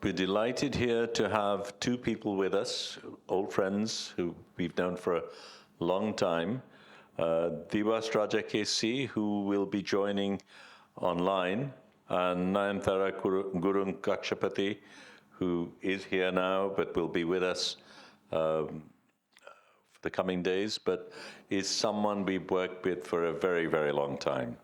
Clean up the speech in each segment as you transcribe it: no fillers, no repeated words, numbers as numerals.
We're delighted here to have two people with us, old friends who we've known for a long time. Diwas Raja Kc, who will be joining online, and NayanTara Gurung Kakshapati, who is here now but will be with us for the coming days, but is someone we've worked with for a very, very long time.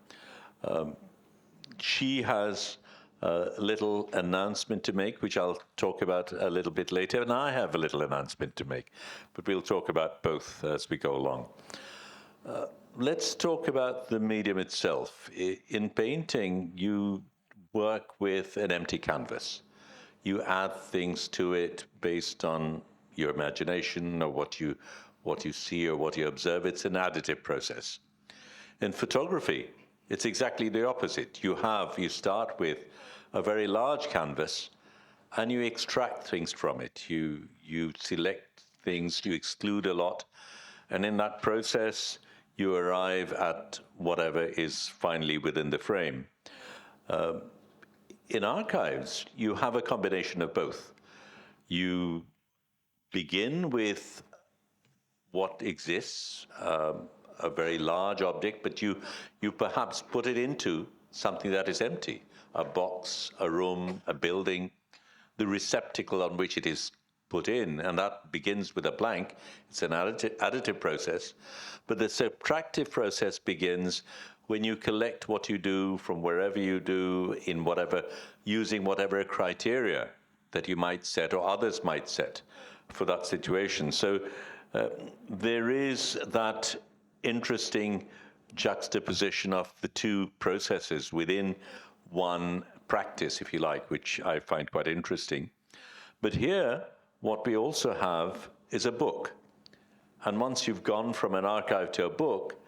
She has a little announcement to make, which I'll talk about a little bit later, and I have a little announcement to make, but we'll talk about both as we go along. Let's talk about the medium itself. In painting, you work with an empty canvas. You add things to it based on your imagination or what you see or what you observe. It's an additive process. In photography, it's exactly the opposite. You start with a very large canvas and you extract things from it. You select things, you exclude a lot, and in that process, you arrive at whatever is finally within the frame. In archives, you have a combination of both. You begin with what exists, a very large object, but you perhaps put it into something that is empty, a box, a room, a building, the receptacle on which it is put in, and that begins with a blank. It's an additive process, but the subtractive process begins when you collect what you do from wherever you do, using whatever criteria that you might set or others might set for that situation. So there is that interesting juxtaposition of the two processes within one practice, if you like, which I find quite interesting. But here, what we also have is a book. And once you've gone from an archive to a book,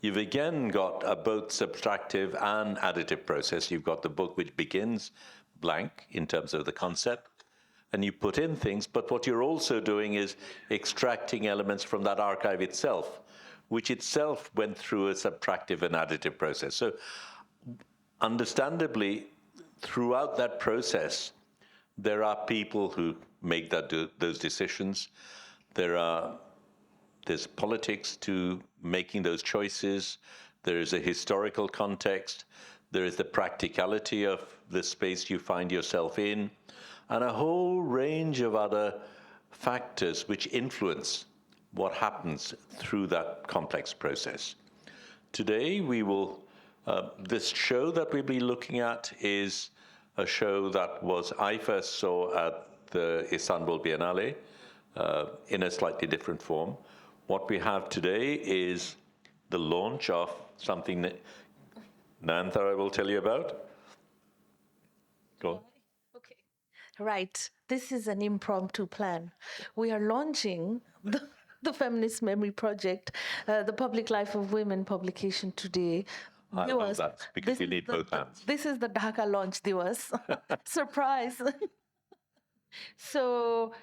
you've again got a both subtractive and additive process. You've got the book which begins blank in terms of the concept, and you put in things, but what you're also doing is extracting elements from that archive itself, which itself went through a subtractive and additive process. So understandably, throughout that process, there are people who make those decisions. There's politics to making those choices. There is a historical context. There is the practicality of the space you find yourself in, and a whole range of other factors which influence what happens through that complex process. Today, this show that we'll be looking at is a show that I first saw at the Istanbul Biennale in a slightly different form. What we have today is the launch of something that NayanTara will tell you about. Go on. Okay. Right. This is an impromptu plan. We are launching the Feminist Memory Project, the Public Life of Women publication today. I love that, because you need both hands. This is the Dhaka launch, Diwas. Surprise. So,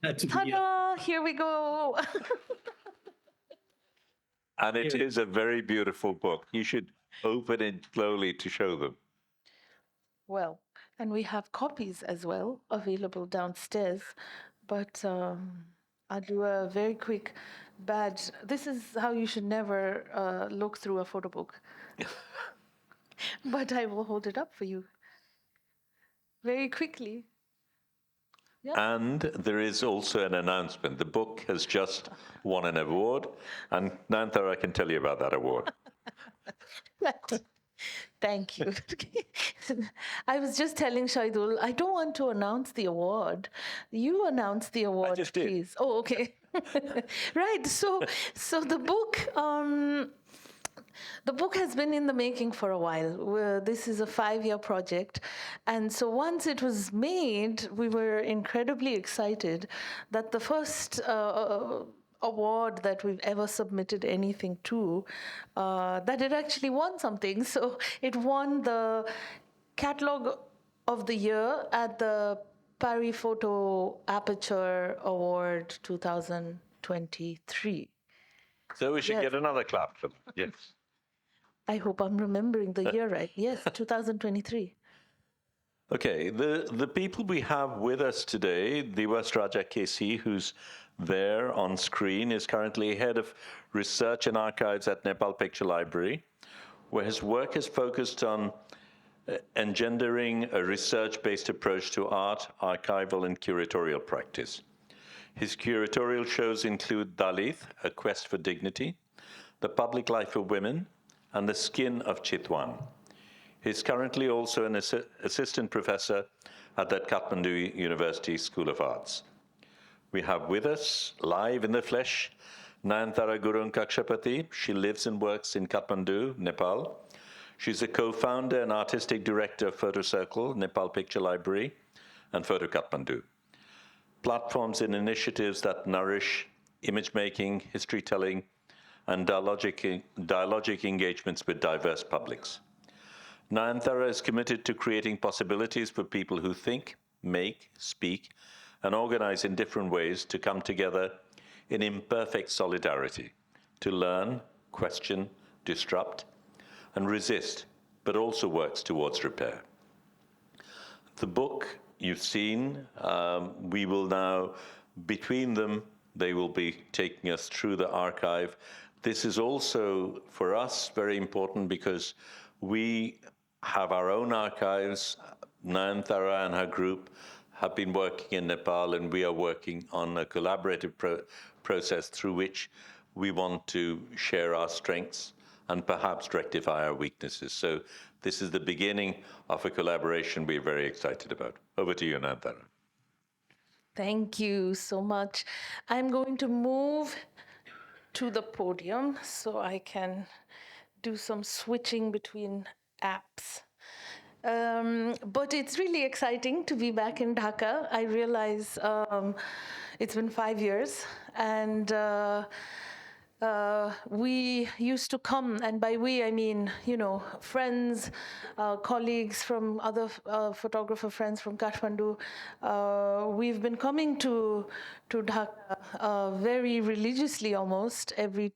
ta-da, here we go. And it is a very beautiful book. You should open it slowly to show them. Well, and we have copies as well available downstairs, but I'll do a very quick badge. This is how you should never look through a photo book. But I will hold it up for you very quickly. Yep. And there is also an announcement. The book has just won an award, and NayanTara can tell you about that award. Thank you. I was just telling Shaidul, I don't want to announce the award. You announce the award, I just did. Please. Oh, okay. Right. So the book has been in the making for a while. This is a 5-year project. And so once it was made, we were incredibly excited that the first award that we've ever submitted anything to, that it actually won something. So it won the Catalog of the Year at the Paris Photo Aperture Award 2023. So we should get another clap for that. Yes. I hope I'm remembering the year right. Yes, 2023. Okay, the people we have with us today, Diwas Raja Kc, who's there on screen, is currently head of research and archives at Nepal Picture Library, where his work is focused on engendering a research-based approach to art, archival, and curatorial practice. His curatorial shows include Dalit, A Quest for Dignity, The Public Life of Women, and The Skin of Chitwan. He's currently also an assistant professor at the Kathmandu University School of Arts. We have with us, live in the flesh, NayanTara Gurung Kakshapati. She lives and works in Kathmandu, Nepal. She's a co-founder and artistic director of Photo Circle, Nepal Picture Library, and Photo Kathmandu. Platforms and initiatives that nourish image making, history telling, and dialogic engagements with diverse publics. NayanTara is committed to creating possibilities for people who think, make, speak, and organize in different ways to come together in imperfect solidarity, to learn, question, disrupt, and resist, but also works towards repair. The book you've seen, we will now, between them, they will be taking us through the archive. This is also, for us, very important because we have our own archives. NayanTara and her group have been working in Nepal, and we are working on a collaborative process through which we want to share our strengths and perhaps rectify our weaknesses. So this is the beginning of a collaboration we're very excited about. Over to you, NayanTara. Thank you so much. I'm going to move to the podium so I can do some switching between apps. But it's really exciting to be back in Dhaka. I realize it's been 5 years, and we used to come, and by we I mean, friends, colleagues from other photographer friends from Kathmandu. We've been coming to Dhaka very religiously, almost every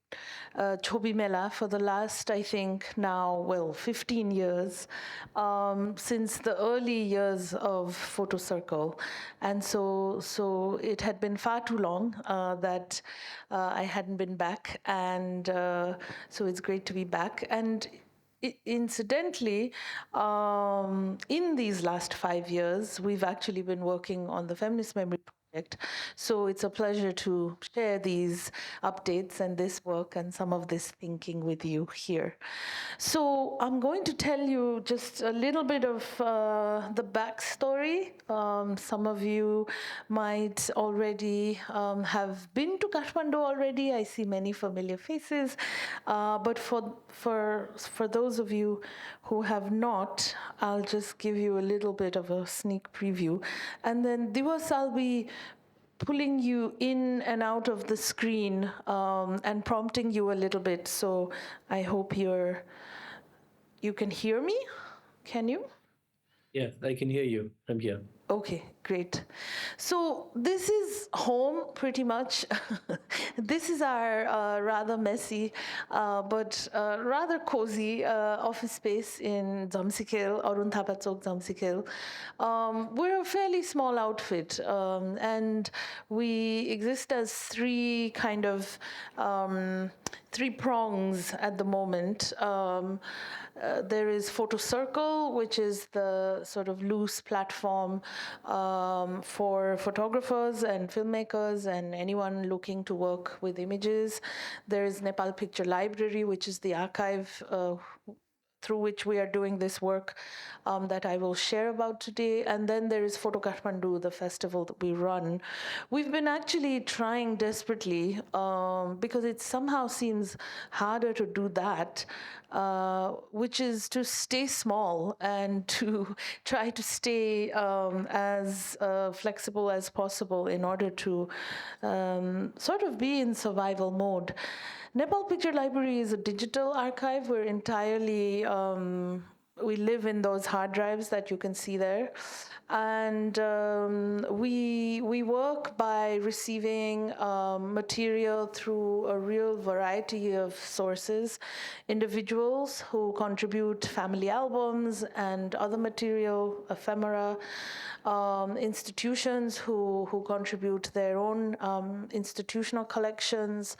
Chobi Mela for the last, I think now, 15 years, since the early years of Photo Circle. And so it had been far too long that I hadn't been back, and so it's great to be back. And incidentally, in these last 5 years, we've actually been working on the Feminist Memory Project. So it's a pleasure to share these updates and this work and some of this thinking with you here. So I'm going to tell you just a little bit of the backstory. Some of you might already have been to Kathmandu already. I see many familiar faces. But for those of you who have not, I'll just give you a little bit of a sneak preview. And then Diwas, I'll be pulling you in and out of the screen and prompting you a little bit. So I hope you can hear me. Can you? Yeah, I can hear you. I'm here. Okay, great. So this is home, pretty much. This is our rather messy, but rather cozy office space in Jamsikil, Arun Thapa Chowk, Jamsikil. We're a fairly small outfit, and we exist as three prongs at the moment. There is Photo Circle, which is the sort of loose platform for photographers and filmmakers and anyone looking to work with images. There is Nepal Picture Library, which is the archive through which we are doing this work that I will share about today. And then there is Photo Kathmandu, the festival that we run. We've been actually trying desperately because it somehow seems harder to do that, which is to stay small and to try to stay as flexible as possible in order to sort of be in survival mode. Nepal Picture Library is a digital archive. We're entirely we live in those hard drives that you can see there. And we work by receiving material through a real variety of sources, individuals who contribute family albums and other material, ephemera, institutions who contribute their own institutional collections.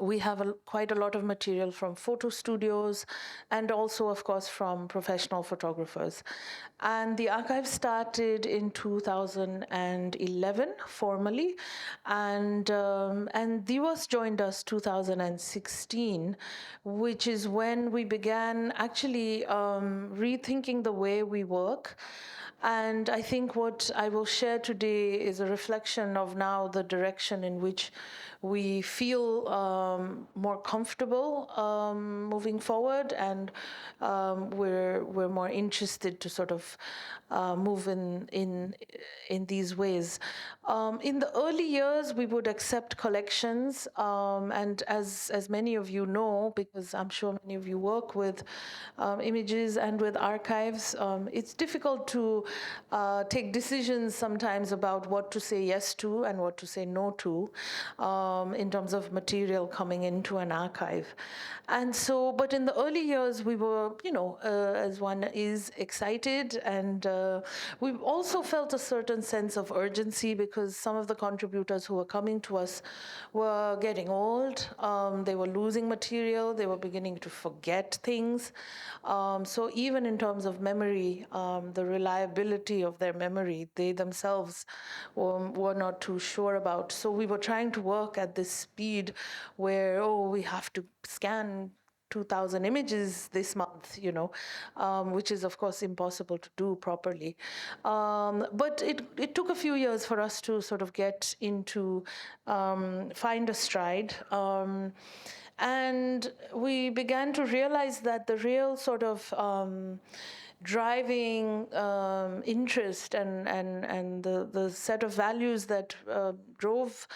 We have quite a lot of material from photo studios and also, of course, from professional photographers. And the archive started in 2011 formally, and Diwas joined us 2016, which is when we began actually rethinking the way we work. And I think what I will share today is a reflection of now the direction in which we feel more comfortable moving forward, and we're more interested to sort of move in these ways. In the early years, we would accept collections, and as many of you know, because I'm sure many of you work with images and with archives, it's difficult to take decisions sometimes about what to say yes to and what to say no to in terms of material coming into an archive. And so, but in the early years, we were, as one is, excited, and we also felt a certain sense of urgency because some of the contributors who were coming to us were getting old, they were losing material, they were beginning to forget things. So even in terms of memory, the reliability of their memory, they themselves were not too sure about. So we were trying to work at this speed where, we have to scan 2,000 images this month, which is, of course, impossible to do properly. But it took a few years for us to sort of get into, find a stride. And we began to realize that the real sort of driving interest and the set of values that drove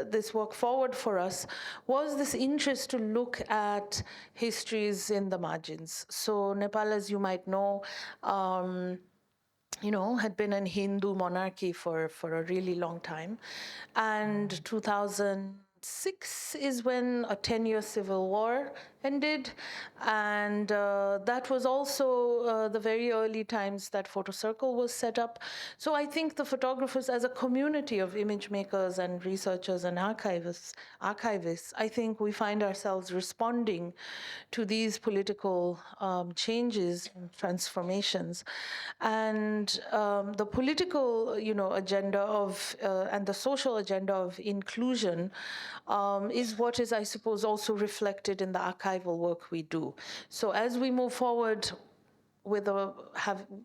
this work forward for us was this interest to look at histories in the margins. So Nepal, as you might know, had been a Hindu monarchy for a really long time. And 2006 is when a 10-year civil war ended. And that was also the very early times that Photo Circle was set up. So I think the photographers, as a community of image makers and researchers and archivists, I think we find ourselves responding to these political changes and transformations. And the political, agenda of and the social agenda of inclusion is what is, I suppose, also reflected in the archival work we do. So as we move forward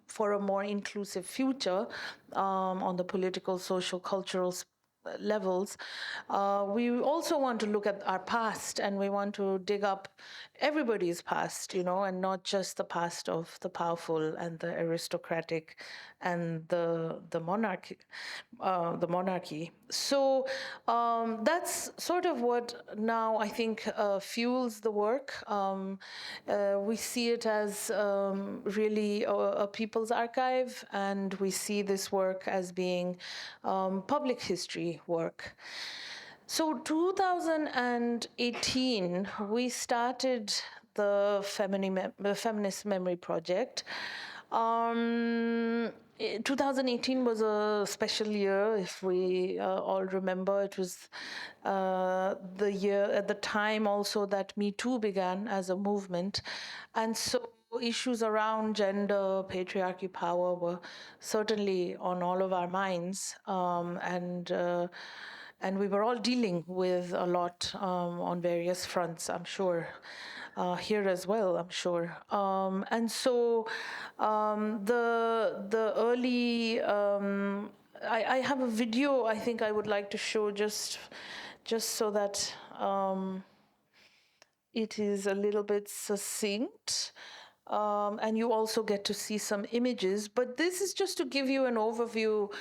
for a more inclusive future on the political, social, cultural levels, we also want to look at our past, and we want to dig up everybody's past, and not just the past of the powerful and the aristocratic and the monarchy. So that's sort of what now I think fuels the work. We see it as really a people's archive, and we see this work as being public history work. So 2018, we started the Feminist Memory Project. 2018 was a special year, if we all remember. It was the year at the time also that Me Too began as a movement. And so issues around gender, patriarchy, power were certainly on all of our minds. And we were all dealing with a lot on various fronts, I'm sure. Here as well, I'm sure. And so the early, I have a video I think I would like to show just so that it is a little bit succinct. and you also get to see some images. But this is just to give you an overview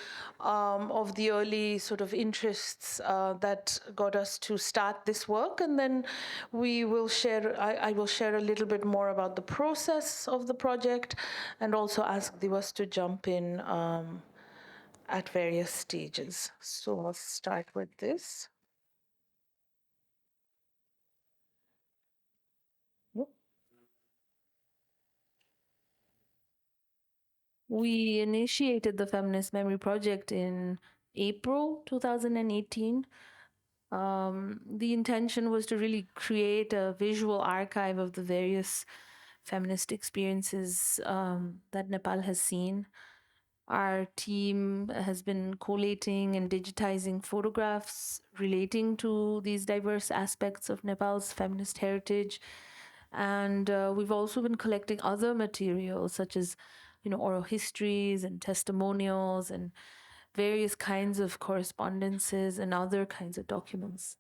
of the early sort of interests that got us to start this work. And then we will share, I will share a little bit more about the process of the project and also ask Diwas to jump in at various stages. So I'll start with this. Yep. We initiated the Feminist Memory Project in April 2018. The intention was to really create a visual archive of the various feminist experiences that Nepal has seen. Our team has been collating and digitizing photographs relating to these diverse aspects of Nepal's feminist heritage. And we've also been collecting other materials such as, oral histories and testimonials and various kinds of correspondences and other kinds of documents.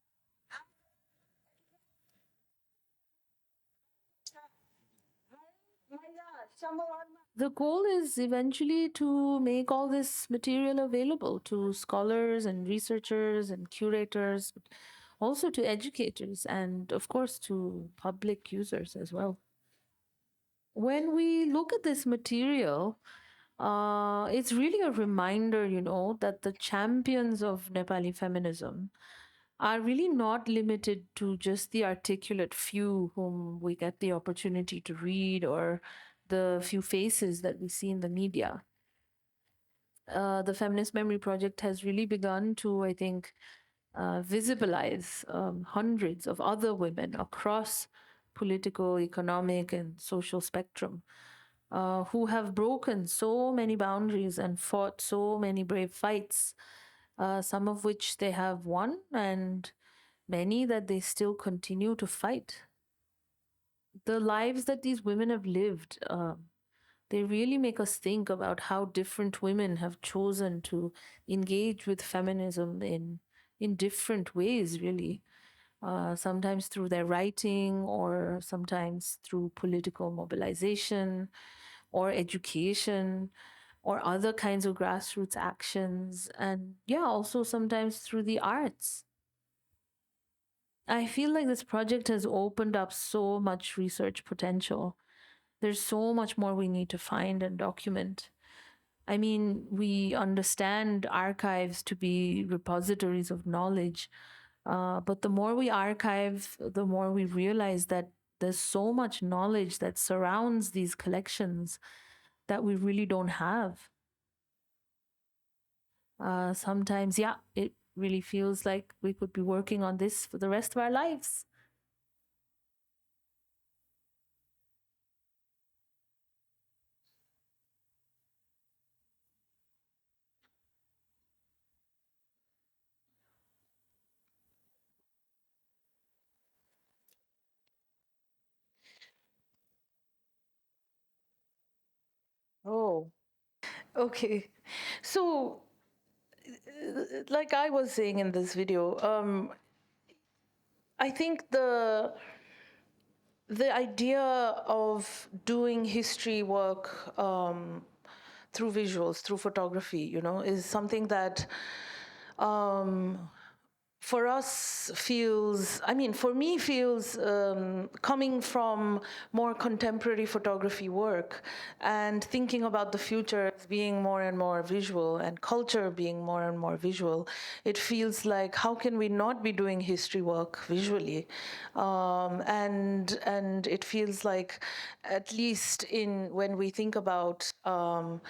The goal is eventually to make all this material available to scholars and researchers and curators, but also to educators and, of course, to public users as well. When we look at this material, it's really a reminder, that the champions of Nepali feminism are really not limited to just the articulate few whom we get the opportunity to read or the few faces that we see in the media. The Feminist Memory Project has really begun to, I think, visibilize hundreds of other women across political, economic, and social spectrum who have broken so many boundaries and fought so many brave fights, some of which they have won and many that they still continue to fight. The lives that these women have lived, they really make us think about how different women have chosen to engage with feminism in different ways, really. Sometimes through their writing, or sometimes through political mobilization, or education, or other kinds of grassroots actions, and yeah, also sometimes through the arts. I feel like this project has opened up so much research potential. There's so much more we need to find and document. I mean, we understand archives to be repositories of knowledge, but the more we archive, the more we realize that there's so much knowledge that surrounds these collections that we really don't have. Sometimes, yeah, it really feels like we could be working on this for the rest of our lives. Oh, okay. So, like I was saying in this video, I think the idea of doing history work through visuals, through photography, is something that for us feels, for me feels, coming from more contemporary photography work and thinking about the future as being more and more visual and culture being more and more visual, it feels like, how can we not be doing history work visually? And it feels like, at least when we think about trying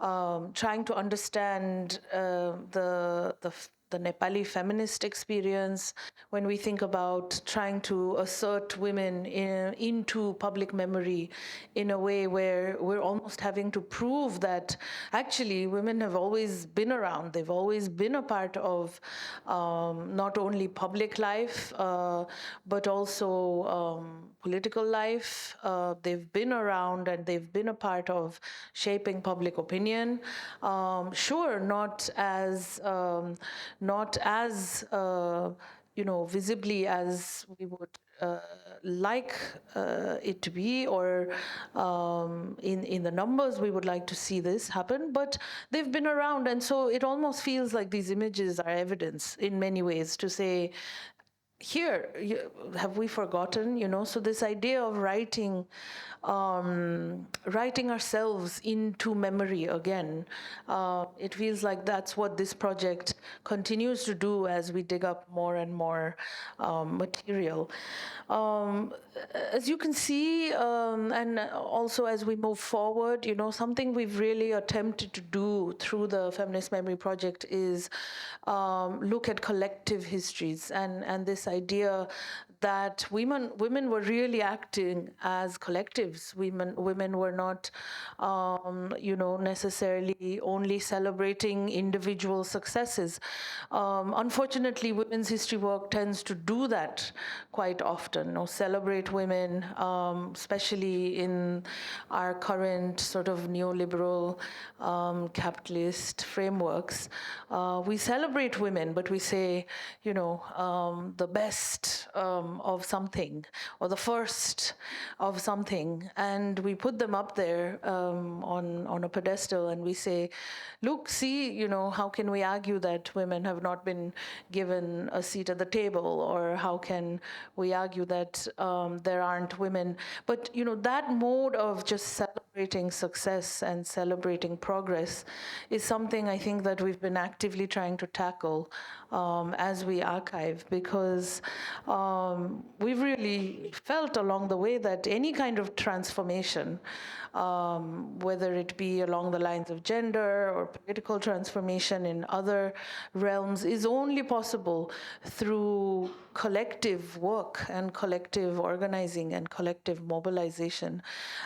to understand the Nepali feminist experience, when we think about trying to assert women into public memory in a way where we're almost having to prove that actually women have always been around. They've always been a part of not only public life, but also political life. They've been around and they've been a part of shaping public opinion. Sure, not as visibly as we would like it to be, or in the numbers we would like to see this happen, but they've been around, and so it almost feels like these images are evidence in many ways to say, here, have we forgotten? So this idea of writing ourselves into memory again, it feels like that's what this project continues to do as we dig up more and more material. As you can see, and also as we move forward, something we've really attempted to do through the Feminist Memory Project is look at collective histories, and this idea that women were really acting as collectives. Women were not, necessarily only celebrating individual successes. Unfortunately, women's history work tends to do that quite often, celebrate women, especially in our current sort of neoliberal capitalist frameworks. We celebrate women, but we say, the best of something, or the first of something, and we put them up there on a pedestal, and we say, look, see, how can we argue that women have not been given a seat at the table, or how can we argue that there aren't women? But that mode of just celebrating success and celebrating progress is something I think that we've been actively trying to tackle as we archive, because we've really felt along the way that any kind of transformation, whether it be along the lines of gender or political transformation in other realms, is only possible through collective work and collective organizing and collective mobilization.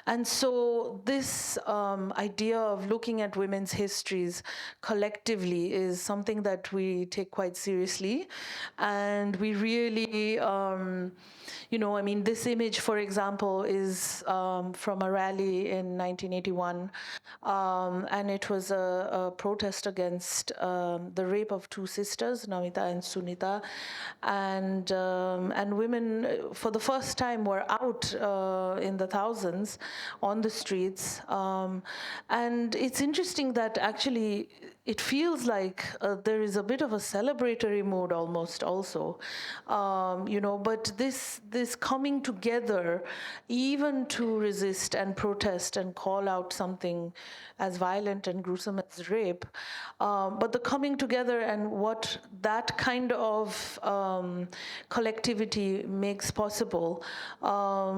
And so this idea of looking at women's histories collectively is something that we take quite seriously, and we really this image, for example, is from a rally in 1981, and it was a protest against the rape of two sisters, Namita and Sunita, and women for the first time were out in the thousands on the streets, and it's interesting that actually it feels like there is a bit of a celebratory mood almost also, but this coming together even to resist and protest and call out something as violent and gruesome as rape, but the coming together and what that kind of collectivity makes possible,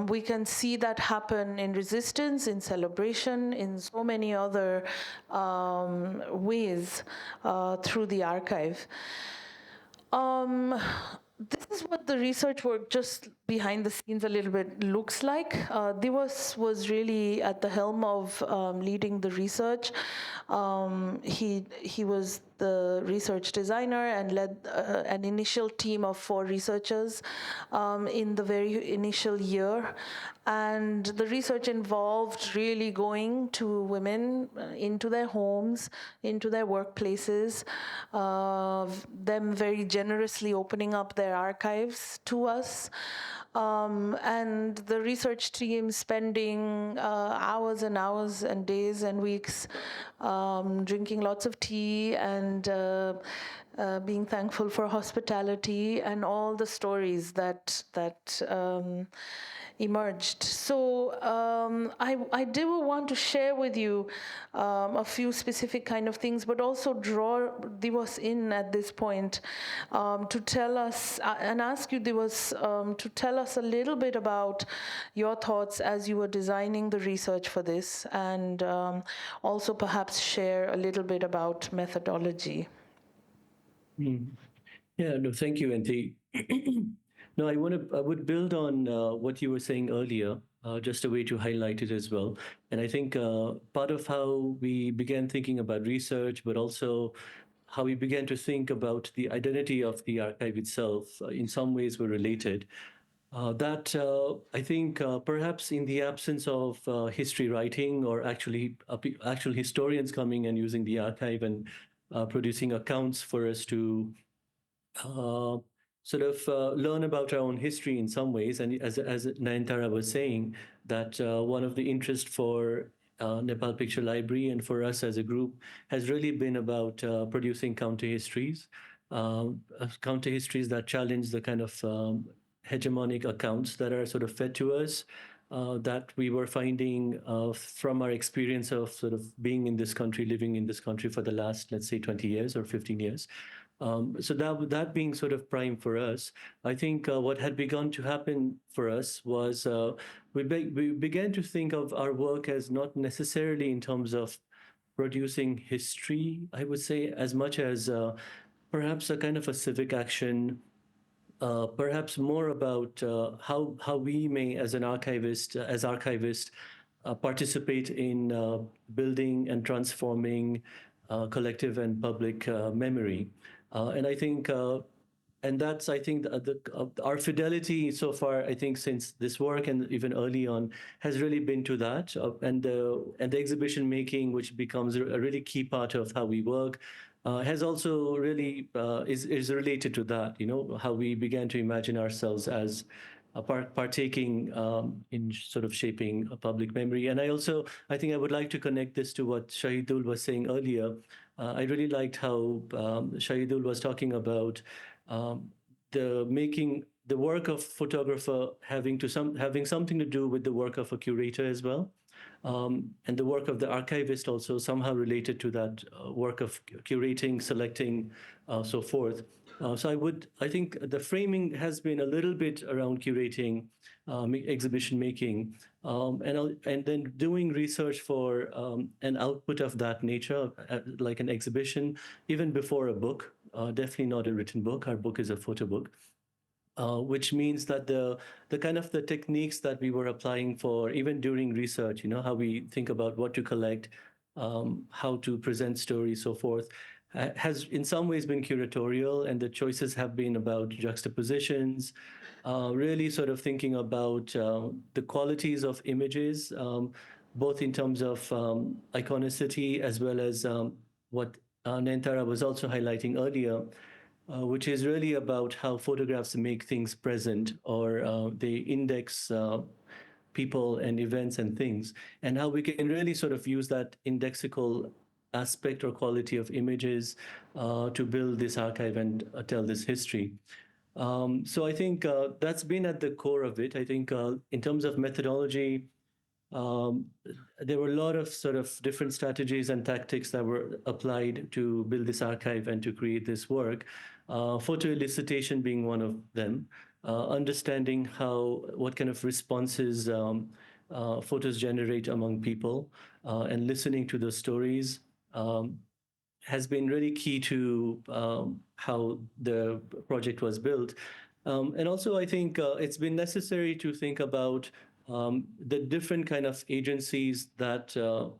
we can see that happen in resistance, in celebration, in so many other ways through the archive. This is what the research work just behind the scenes a little bit looks like. Diwas was really at the helm of leading the research. He was the research designer and led an initial team of 4 researchers in the very initial year. And the research involved really going to women, into their homes, into their workplaces, them very generously opening up their archives to us. And the research team spending hours and hours and days and weeks drinking lots of tea and being thankful for hospitality and all the stories that emerged. So I do want to share with you a few specific kind of things, but also draw Diwas in at this point to tell us and ask you, Diwas, to tell us a little bit about your thoughts as you were designing the research for this, and also perhaps share a little bit about methodology. Yeah, no, thank you, Antti. No, I would build on what you were saying earlier, just a way to highlight it as well. And I think part of how we began thinking about research, but also how we began to think about the identity of the archive itself, in some ways were related. I think perhaps in the absence of history writing, or actually actual historians coming and using the archive and producing accounts for us to sort of learn about our own history in some ways. And as NayanTara was saying, that one of the interest for Nepal Picture Library and for us as a group has really been about producing counter histories that challenge the kind of hegemonic accounts that are sort of fed to us, that we were finding from our experience of sort of being in this country, living in this country for the last, let's say, 20 years or 15 years. So that being sort of prime for us, I think what had begun to happen for us was we began to think of our work as not necessarily in terms of producing history, I would say, as much as perhaps a kind of a civic action, perhaps more about how we may, as archivists, participate in building and transforming collective and public memory. And I think, and that's, I think, our fidelity so far, I think, since this work and even early on, has really been to that. And the exhibition making, which becomes a really key part of how we work, has also really is related to that, how we began to imagine ourselves as partaking in sort of shaping a public memory. And I think I would like to connect this to what Shahidul was saying earlier. I really liked how Shahidul was talking about the work of photographer having something to do with the work of a curator as well. And the work of the archivist also somehow related to that work of curating, selecting, so forth. So I think the framing has been a little bit around curating, exhibition making, and then doing research for an output of that nature, like an exhibition, even before a book. Definitely not a written book. Our book is a photo book. Which means that the kind of the techniques that we were applying for even during research, how we think about what to collect, how to present stories, so forth, has in some ways been curatorial, and the choices have been about juxtapositions, really sort of thinking about the qualities of images, both in terms of iconicity as well as what NayanTara was also highlighting earlier, which is really about how photographs make things present, or they index people and events and things, and how we can really sort of use that indexical aspect or quality of images to build this archive and tell this history. So I think that's been at the core of it. I think in terms of methodology, there were a lot of sort of different strategies and tactics that were applied to build this archive and to create this work. Photo elicitation being one of them, understanding what kind of responses photos generate among people, and listening to those stories has been really key to how the project was built. And also, I think it's been necessary to think about the different kind of agencies that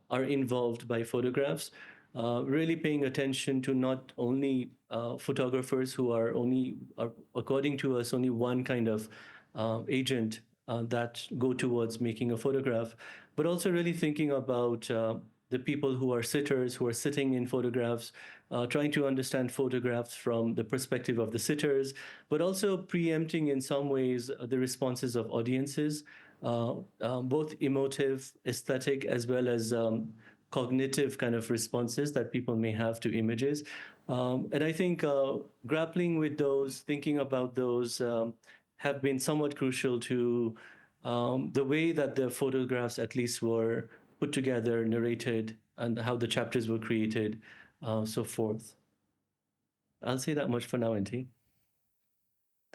are involved by photographs, really paying attention to not only photographers who are according to us, only one kind of agent that go towards making a photograph, but also really thinking about the people who are sitters, who are sitting in photographs, trying to understand photographs from the perspective of the sitters, but also preempting in some ways the responses of audiences, both emotive, aesthetic, as well as cognitive kind of responses that people may have to images. And I think grappling with those, thinking about those, have been somewhat crucial to the way that the photographs at least were put together, narrated, and how the chapters were created, so forth. I'll say that much for now, Auntie.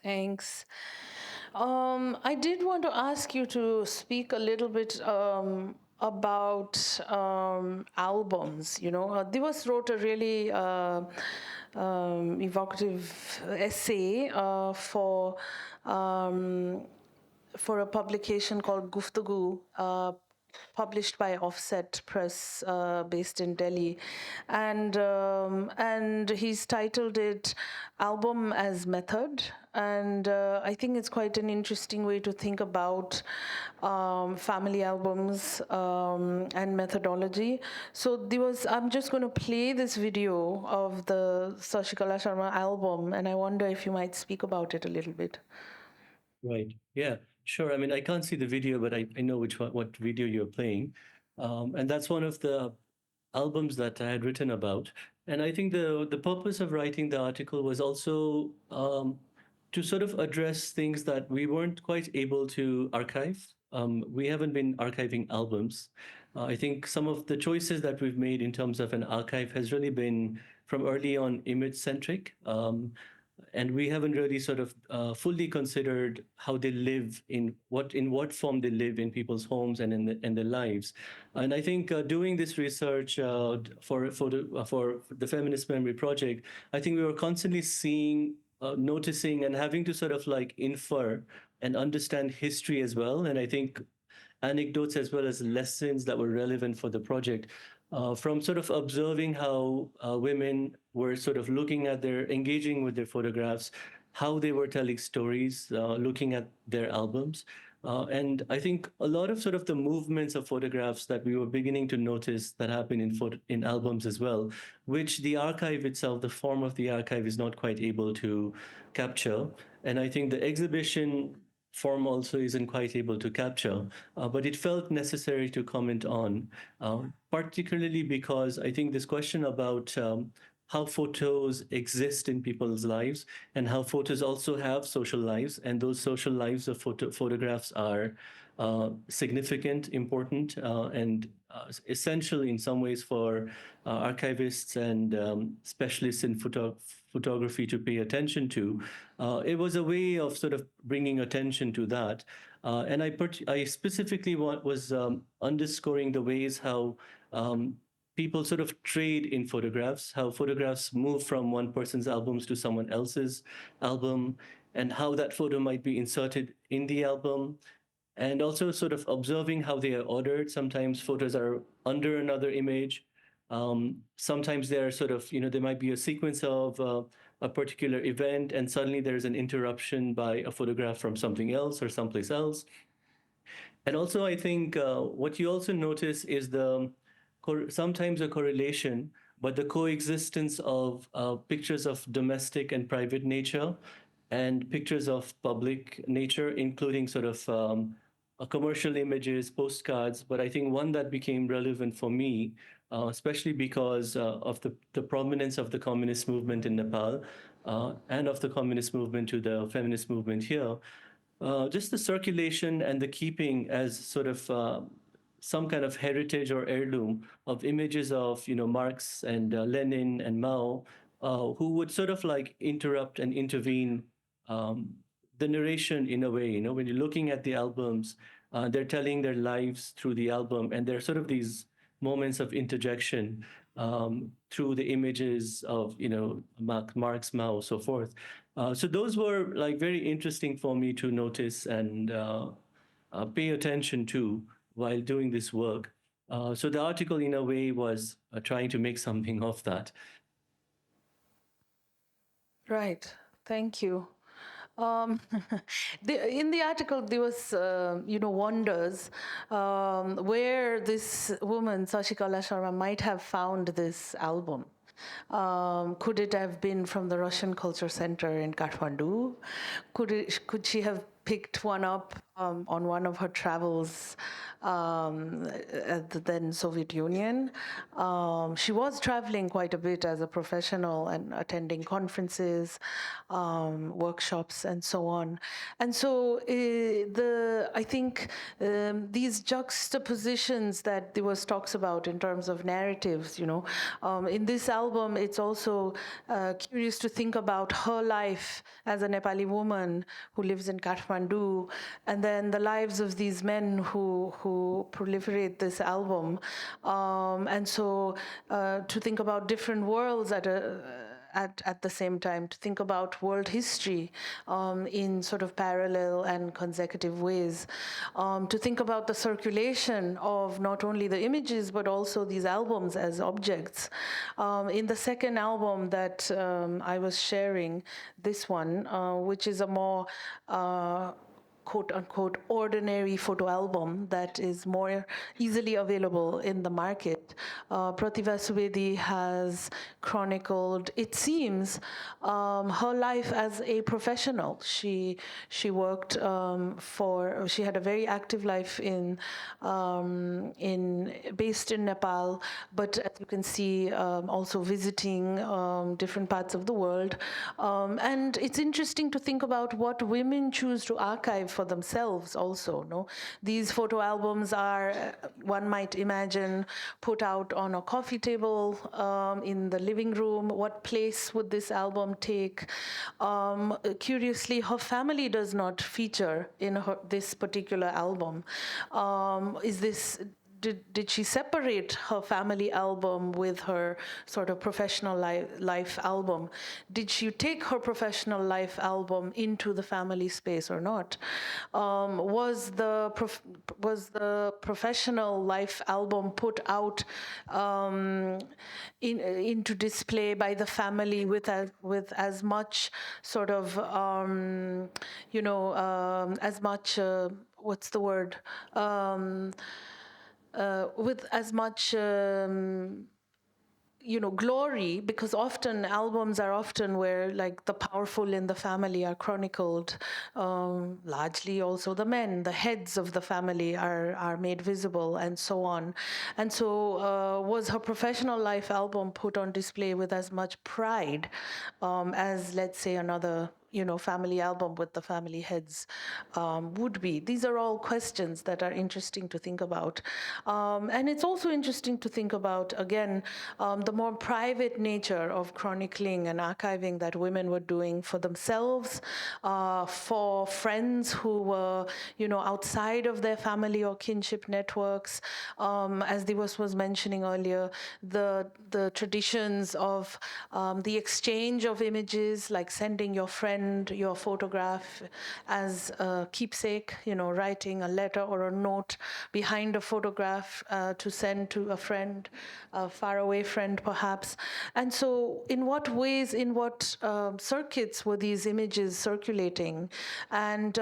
Thanks. I did want to ask you to speak a little bit about albums. Diwas wrote a really evocative essay for a publication called Guftagu, published by Offset Press, based in Delhi, and he's titled it "Album as Method," and I think it's quite an interesting way to think about family albums and methodology. So I'm just going to play this video of the Sashikala Sharma album, and I wonder if you might speak about it a little bit. Right. Yeah, sure. I mean, I can't see the video, but I know what video you're playing. And that's one of the albums that I had written about. And I think the purpose of writing the article was also to sort of address things that we weren't quite able to archive. We haven't been archiving albums. I think some of the choices that we've made in terms of an archive has really been from early on image centric. And we haven't really sort of fully considered how they live in what form they live in people's homes and in their lives. And I think doing this research for the Feminist Memory Project, I think we were constantly seeing, noticing, and having to sort of like infer and understand history as well. And I think anecdotes as well as lessons that were relevant for the project, from sort of observing how women were sort of engaging with their photographs, how they were telling stories, looking at their albums. And I think a lot of sort of the movements of photographs that we were beginning to notice that happen in albums as well, which the archive itself, the form of the archive, is not quite able to capture. And I think the exhibition form also isn't quite able to capture, but it felt necessary to comment on, particularly because I think this question about how photos exist in people's lives and how photos also have social lives, and those social lives of photographs are significant, important, and essential in some ways for archivists and specialists in photography to pay attention to. It was a way of sort of bringing attention to that. And I specifically was underscoring the ways how people sort of trade in photographs, how photographs move from one person's albums to someone else's album, and how that photo might be inserted in the album. And also sort of observing how they are ordered. Sometimes photos are under another image. Sometimes they're sort of, there might be a sequence of a particular event, and suddenly there's an interruption by a photograph from something else or someplace else. And also, I think what you also notice is sometimes a correlation, but the coexistence of pictures of domestic and private nature and pictures of public nature, including sort of commercial images, postcards. But I think one that became relevant for me, especially because of the prominence of the communist movement in Nepal and of the communist movement to the feminist movement here, just the circulation and the keeping as sort of some kind of heritage or heirloom of images of, Marx and Lenin and Mao, who would sort of like interrupt and intervene the narration in a way. When you're looking at the albums, they're telling their lives through the album, and there are sort of these moments of interjection through the images of, Marx, Mao, so forth. So those were like very interesting for me to notice and pay attention to while doing this work. So the article, in a way, was trying to make something of that. Right. Thank you. In the article, there was, wonders where this woman, Sashikala Sharma, might have found this album. Could it have been from the Russian Culture Center in Kathmandu? Could she have picked one up on one of her travels at the then Soviet Union? She was traveling quite a bit as a professional and attending conferences, workshops, and so on. And so I think these juxtapositions that Diwas talks about in terms of narratives, in this album, it's also curious to think about her life as a Nepali woman who lives in Kathmandu, and then the lives of these men who proliferate this album. And so to think about different worlds at the same time, to think about world history in sort of parallel and consecutive ways, to think about the circulation of not only the images but also these albums as objects. In the second album that I was sharing, this one, which is a more quote-unquote ordinary photo album that is more easily available in the market. Pratibha Subedi has chronicled, it seems, her life as a professional. She worked she had a very active life based in Nepal, but as you can see, also visiting different parts of the world. And it's interesting to think about what women choose to archive for themselves also. No, these photo albums are, one might imagine, put out on a coffee table in the living room. What place would this album take? Curiously, her family does not feature in this particular album. Did she separate her family album with her sort of professional life album? Did she take her professional life album into the family space or not? Was the professional life album put out into display by the family with as much sort of as much what's the word? With as much glory, because often albums are often where like the powerful in the family are chronicled, largely also the men, the heads of the family are made visible, and so on. And so was her professional life album put on display with as much pride as, let's say, another family album with the family heads would be? These are all questions that are interesting to think about. And it's also interesting to think about, again, the more private nature of chronicling and archiving that women were doing for themselves, for friends who were, outside of their family or kinship networks. As Diwas was mentioning earlier, the traditions of the exchange of images, like sending your friend your photograph as a keepsake, writing a letter or a note behind a photograph to send to a friend, a faraway friend perhaps. And so in what ways, in what circuits were these images circulating? And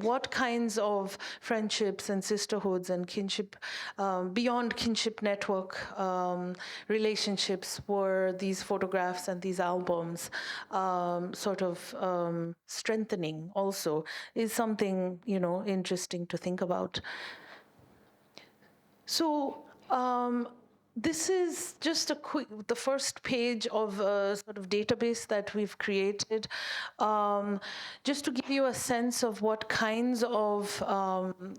what kinds of friendships and sisterhoods and kinship, beyond kinship network relationships were these photographs and these albums sort of strengthening also, is something, interesting to think about. So this is just the first page of a sort of database that we've created, just to give you a sense of what kinds of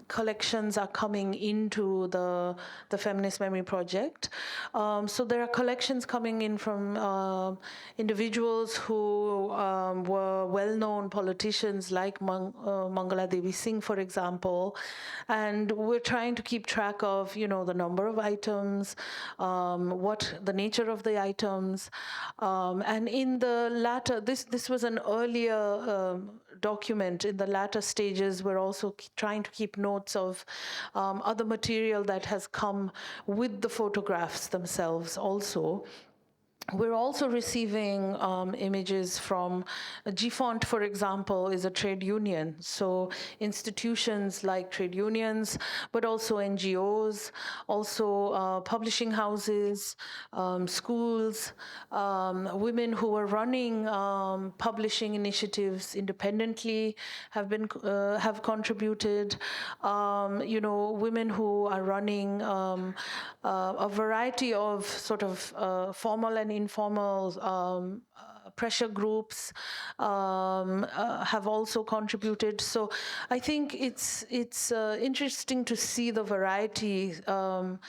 collections are coming into the Feminist Memory Project. So there are collections coming in from individuals who were well-known politicians like Mangala Devi Singh, for example, and we're trying to keep track of, the number of items, what the nature of the items, and in the latter, this was an earlier document. In the latter stages, we're also trying to keep notes of other material that has come with the photographs themselves also. We're also receiving images from GFont, for example, is a trade union. So institutions like trade unions, but also NGOs, also publishing houses, schools, women who are running publishing initiatives independently have contributed. Women who are running a variety of sort of formal and informal pressure groups have also contributed. So I think it's interesting to see the variety of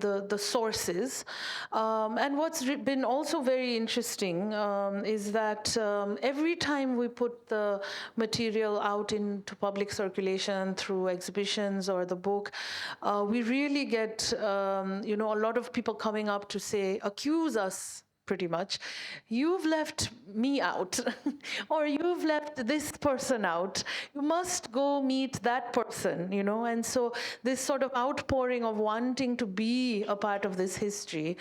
the sources. And what's been also very interesting is that every time we put the material out into public circulation through exhibitions or the book, we really get a lot of people coming up to say, accuse us pretty much. You've left me out, or you've left this person out. You must go meet that person, you know. And so this sort of outpouring of wanting to be a part of this history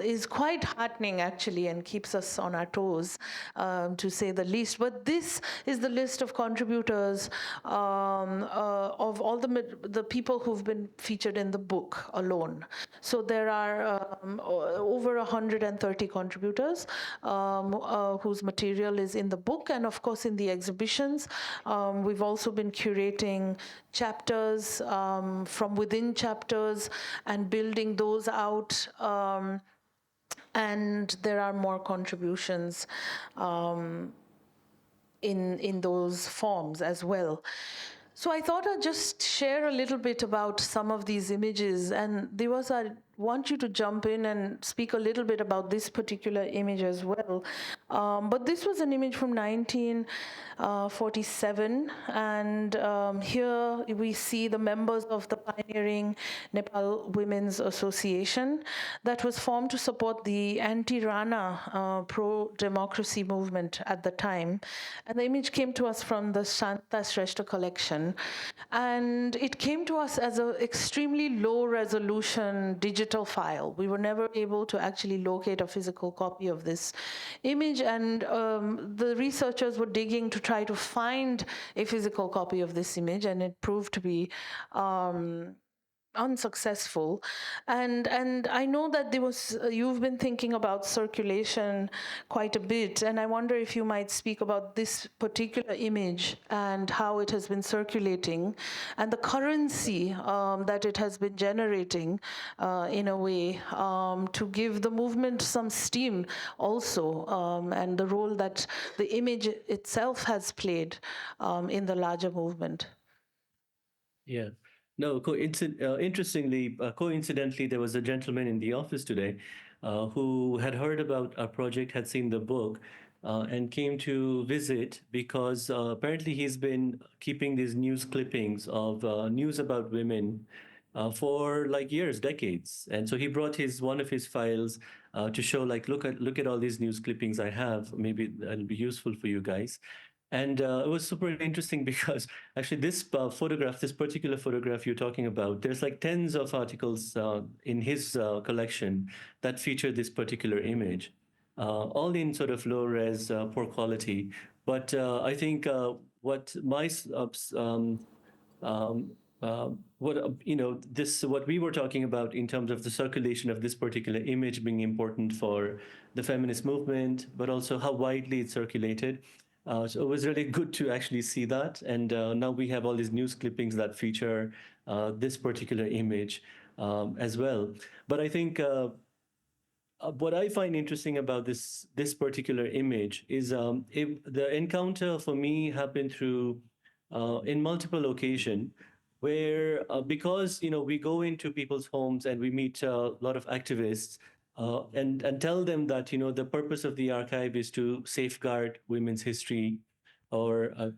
is quite heartening, actually, and keeps us on our toes, to say the least. But this is the list of contributors of all the people who've been featured in the book alone. So there are over 130 contributors whose material is in the book, and of course in the exhibitions. We've also been curating chapters from within chapters and building those out. And there are more contributions in those forms as well. So I thought I'd just share a little bit about some of these images. And Diwas, I want you to jump in and speak a little bit about this particular image as well. But this was an image from 1947. And here we see the members of the pioneering Nepal Women's Association that was formed to support the anti-Rana pro-democracy movement at the time. And the image came to us from the Shanta Shrestha collection. And it came to us as an extremely low resolution digital file. We were never able to actually locate a physical copy of this image. And the researchers were digging to try to find a physical copy of this image, and it proved to be unsuccessful. And I know that you've been thinking about circulation quite a bit, and I wonder if you might speak about this particular image and how it has been circulating and the currency that it has been generating in a way to give the movement some steam also, and the role that the image itself has played in the larger movement. Yeah. No, interestingly, coincidentally, there was a gentleman in the office today who had heard about our project, had seen the book, and came to visit because apparently he's been keeping these news clippings of news about women for like years, decades. And so he brought one of his files to show, like, look at all these news clippings I have. Maybe that'll be useful for you guys. And it was super interesting because actually this particular photograph you're talking about, there's like tens of articles in his collection that feature this particular image, all in sort of low res, poor quality. But I think what my what we were talking about in terms of the circulation of this particular image being important for the feminist movement, but also how widely it's circulated. So it was really good to actually see that. And now we have all these news clippings that feature this particular image as well. But I think what I find interesting about this particular image is the encounter for me happened through in multiple occasions where because we go into people's homes and we meet a lot of activists and tell them that the purpose of the archive is to safeguard women's history, or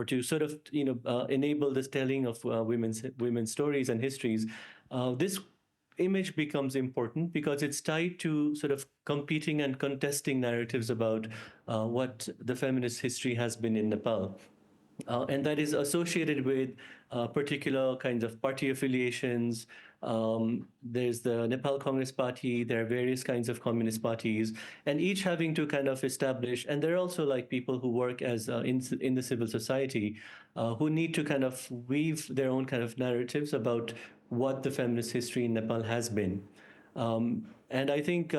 to sort of enable this telling of women's stories and histories. This image becomes important because it's tied to sort of competing and contesting narratives about what the feminist history has been in Nepal. And that is associated with particular kinds of party affiliations. There's the Nepal Congress Party, there are various kinds of communist parties, and each having to kind of establish, and there are also like people who work as in the civil society who need to kind of weave their own kind of narratives about what the feminist history in Nepal has been. And I think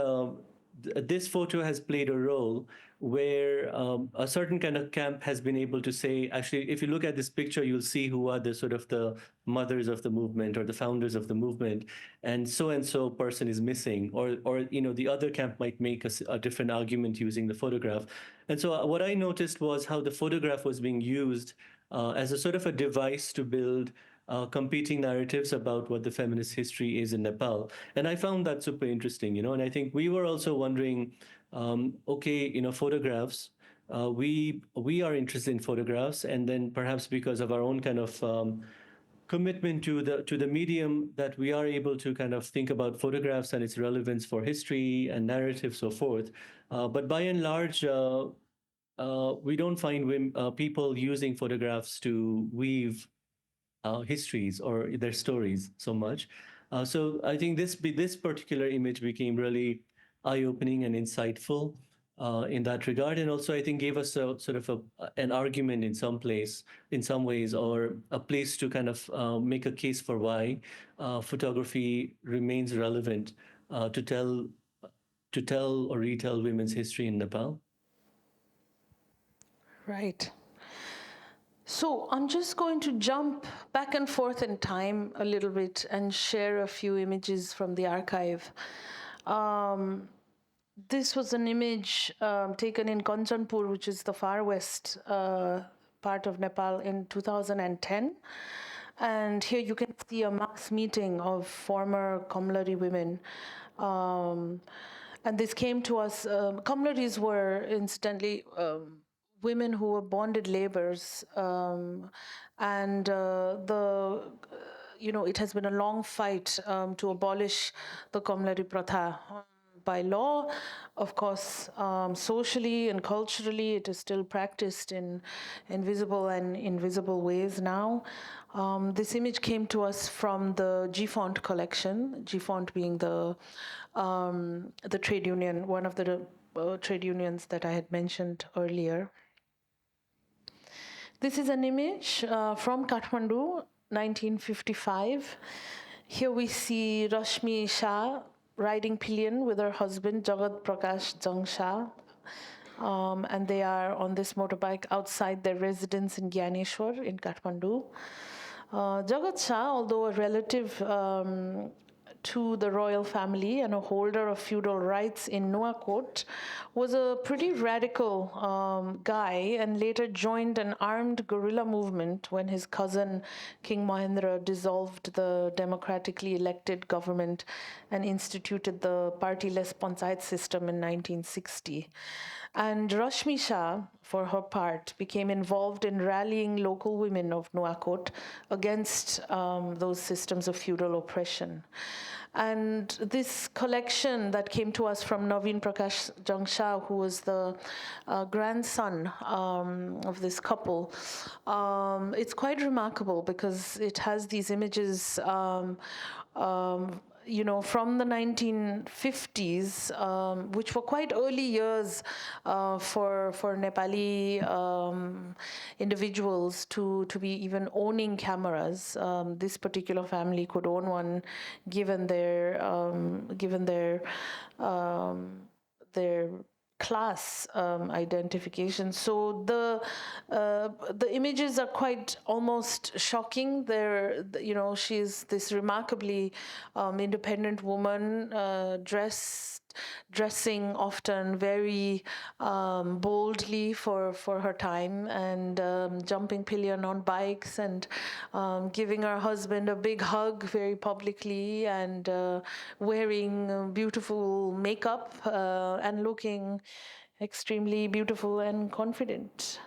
this photo has played a role where a certain kind of camp has been able to say, actually, if you look at this picture, you'll see who are the sort of the mothers of the movement or the founders of the movement, and so person is missing, or the other camp might make a different argument using the photograph. And so what I noticed was how the photograph was being used as a sort of a device to build competing narratives about what the feminist history is in Nepal. And I found that super interesting, and I think we were also wondering, photographs, we are interested in photographs, and then perhaps because of our own kind of commitment to the medium that we are able to kind of think about photographs and its relevance for history and narrative, so forth. But by and large, we don't find people using photographs to weave histories or their stories so much. So I think this particular image became really eye-opening and insightful in that regard, and also I think gave us a sort of an argument in some ways, or a place to kind of make a case for why photography remains relevant to tell or retell women's history in Nepal. Right. So I'm just going to jump back and forth in time a little bit and share a few images from the archive. This was an image taken in Kanchanpur, which is the far west part of Nepal, in 2010. And here you can see a mass meeting of former Kamlari women. And this came to us. Kamlaris were, incidentally, women who were bonded laborers, and it has been a long fight to abolish the Kamlari Pratha by law. Of course, socially and culturally, it is still practiced in visible and invisible ways now. This image came to us from the G-Font collection, G-Font being the trade union, one of the trade unions that I had mentioned earlier. This is an image from Kathmandu, 1955. Here we see Rashmi Shah riding pillion with her husband, Jagat Prakash Jung Shah. And they are on this motorbike outside their residence in Gyaneshwar in Kathmandu. Jagat Shah, although a relative to the royal family and a holder of feudal rights in Nuwakot, was a pretty radical guy, and later joined an armed guerrilla movement when his cousin King Mahendra dissolved the democratically elected government and instituted the party-less panchayat system in 1960. And Rashmi Shah, for her part, became involved in rallying local women of Nuwakot against those systems of feudal oppression. And this collection that came to us from Naveen Prakash Jung Shah, who was the grandson of this couple, it's quite remarkable because it has these images from the 1950s, which were quite early years for Nepali individuals to be even owning cameras. This particular family could own one, given their class identification. So the images are quite almost shocking. She's this remarkably independent woman, dressing often very boldly for her time, and jumping pillion on bikes, and giving her husband a big hug very publicly, and wearing beautiful makeup and looking extremely beautiful and confident.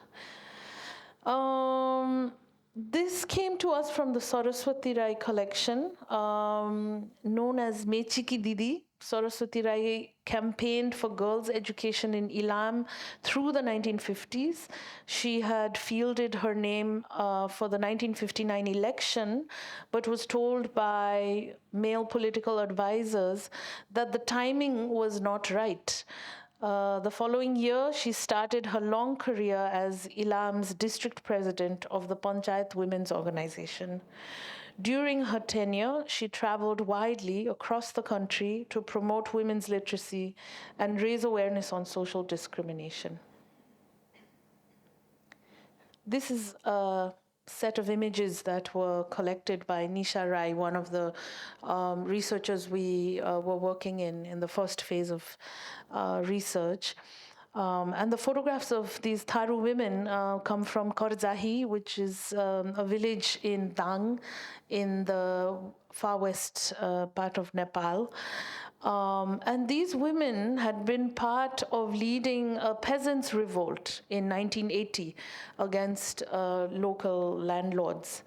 This came to us from the Saraswati Rai collection, known as Mechiki Didi. Saraswati Rai campaigned for girls' education in Ilam through the 1950s. She had fielded her name for the 1959 election, but was told by male political advisors that the timing was not right. The following year, she started her long career as Ilam's district president of the Panchayat Women's Organization. During her tenure, she traveled widely across the country to promote women's literacy and raise awareness on social discrimination. This is a set of images that were collected by Nisha Rai, one of the researchers we were working in the first phase of research. And the photographs of these Tharu women come from Karzahi, which is a village in Dang in the far west part of Nepal. And these women had been part of leading a peasants' revolt in 1980 against local landlords.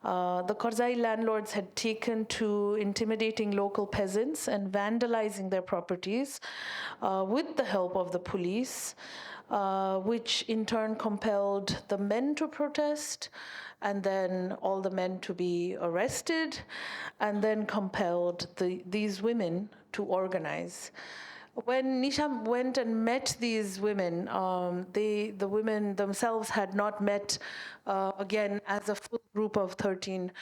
The Karzai landlords had taken to intimidating local peasants and vandalizing their properties with the help of the police, which in turn compelled the men to protest, and then all the men to be arrested, and then compelled these women to organize. When Nisha went and met these women, the women themselves had not met again as a full group of 13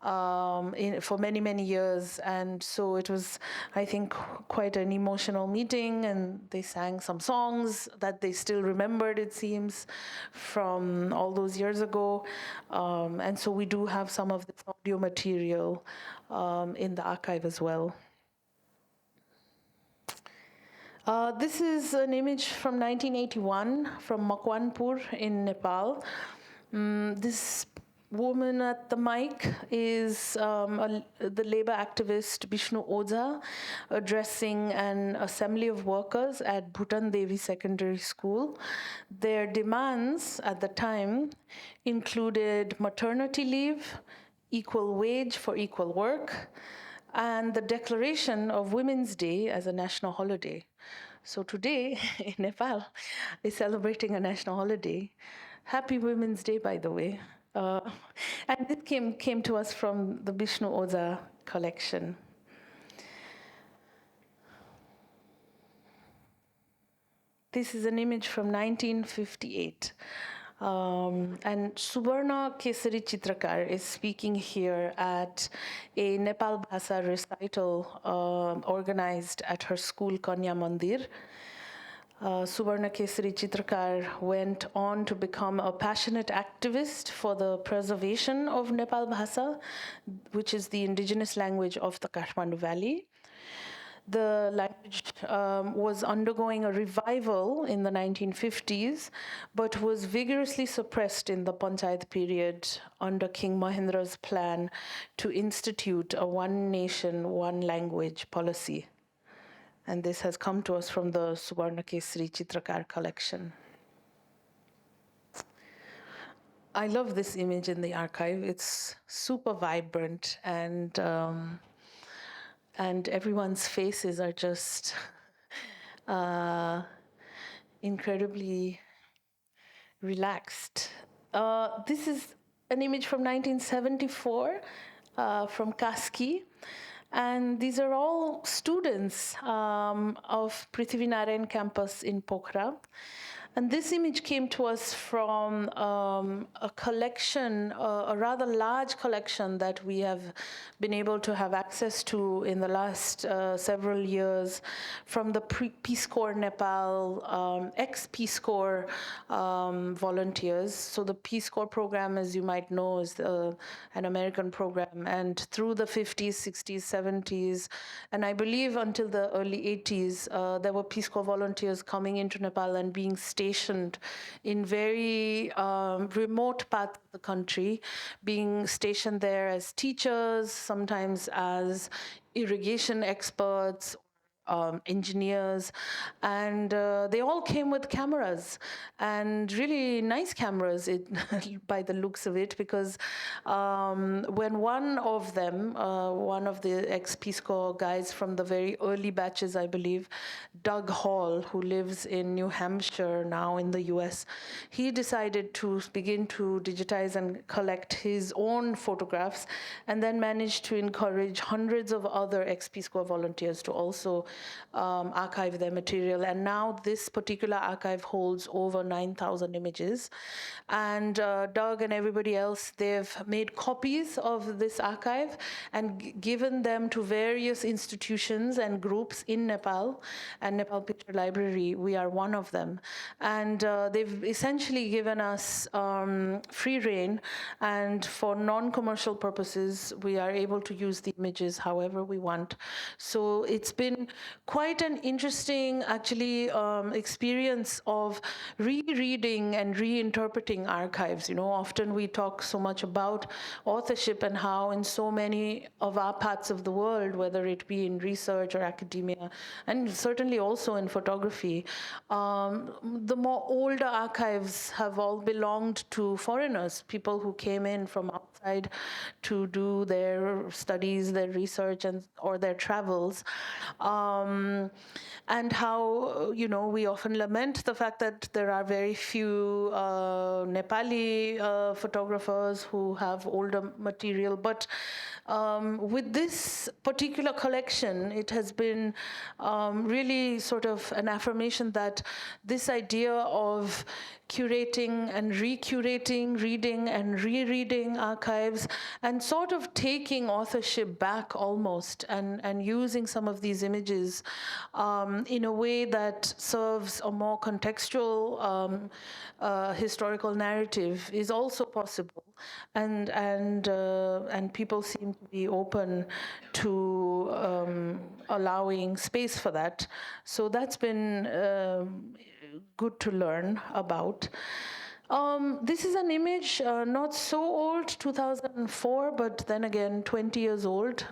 for many, many years. And so it was, I think, quite an emotional meeting, and they sang some songs that they still remembered, it seems, from all those years ago. And so we do have some of this audio material in the archive as well. This is an image from 1981 from Makwanpur in Nepal. This woman at the mic is the labor activist Bishnu Oza addressing an assembly of workers at Bhutan Devi Secondary School. Their demands at the time included maternity leave, equal wage for equal work, and the declaration of Women's Day as a national holiday. So today, in Nepal, is celebrating a national holiday. Happy Women's Day, by the way. And it came to us from the Bishnu Oza collection. This is an image from 1958. And Subarna Kesari Chitrakar is speaking here at a Nepal Bhasa recital organized at her school, Kanya Mandir. Subarna Kesari Chitrakar went on to become a passionate activist for the preservation of Nepal Bhasa, which is the indigenous language of the Kathmandu Valley. The language was undergoing a revival in the 1950s, but was vigorously suppressed in the Panchayat period under King Mahendra's plan to institute a one nation, one language policy. And this has come to us from the Subarna Kesari Chitrakar collection. I love this image in the archive. It's super vibrant, and everyone's faces are just incredibly relaxed. This is an image from 1974 from Kaski. And these are all students of Prithvinarayan campus in Pokhara. And this image came to us from a collection, a rather large collection that we have been able to have access to in the last several years from the Peace Corps Nepal, ex-Peace Corps volunteers. So the Peace Corps program, as you might know, is an American program. And through the 50s, 60s, 70s, and I believe until the early 80s, there were Peace Corps volunteers coming into Nepal and being stationed in very remote parts of the country, being stationed there as teachers, sometimes as irrigation experts, engineers, and they all came with cameras, and really nice cameras by the looks of it, because when one of them, one of the ex-Peace Corps guys from the very early batches, I believe, Doug Hall, who lives in New Hampshire now in the US, he decided to begin to digitize and collect his own photographs, and then managed to encourage hundreds of other ex-Peace Corps volunteers to also archive their material. And now this particular archive holds over 9,000 images. And Doug and everybody else, they've made copies of this archive and given them to various institutions and groups in Nepal. And Nepal Picture Library, we are one of them. And they've essentially given us free rein, and for non-commercial purposes, we are able to use the images however we want. So it's been quite an interesting, actually, experience of rereading and reinterpreting archives. You know, often we talk so much about authorship and how in so many of our parts of the world, whether it be in research or academia, and certainly also in photography, the more older archives have all belonged to foreigners, people who came in from outside outside to do their studies, their research, or their travels. And how, we often lament the fact that there are very few Nepali photographers who have older material. But with this particular collection, it has been really sort of an affirmation that this idea of curating and recurating, reading and rereading archives, and sort of taking authorship back almost, and using some of these images in a way that serves a more contextual historical narrative is also possible, and people seem to be open to allowing space for that. So that's been good to learn about. This is an image not so old, 2004, but then again 20 years old.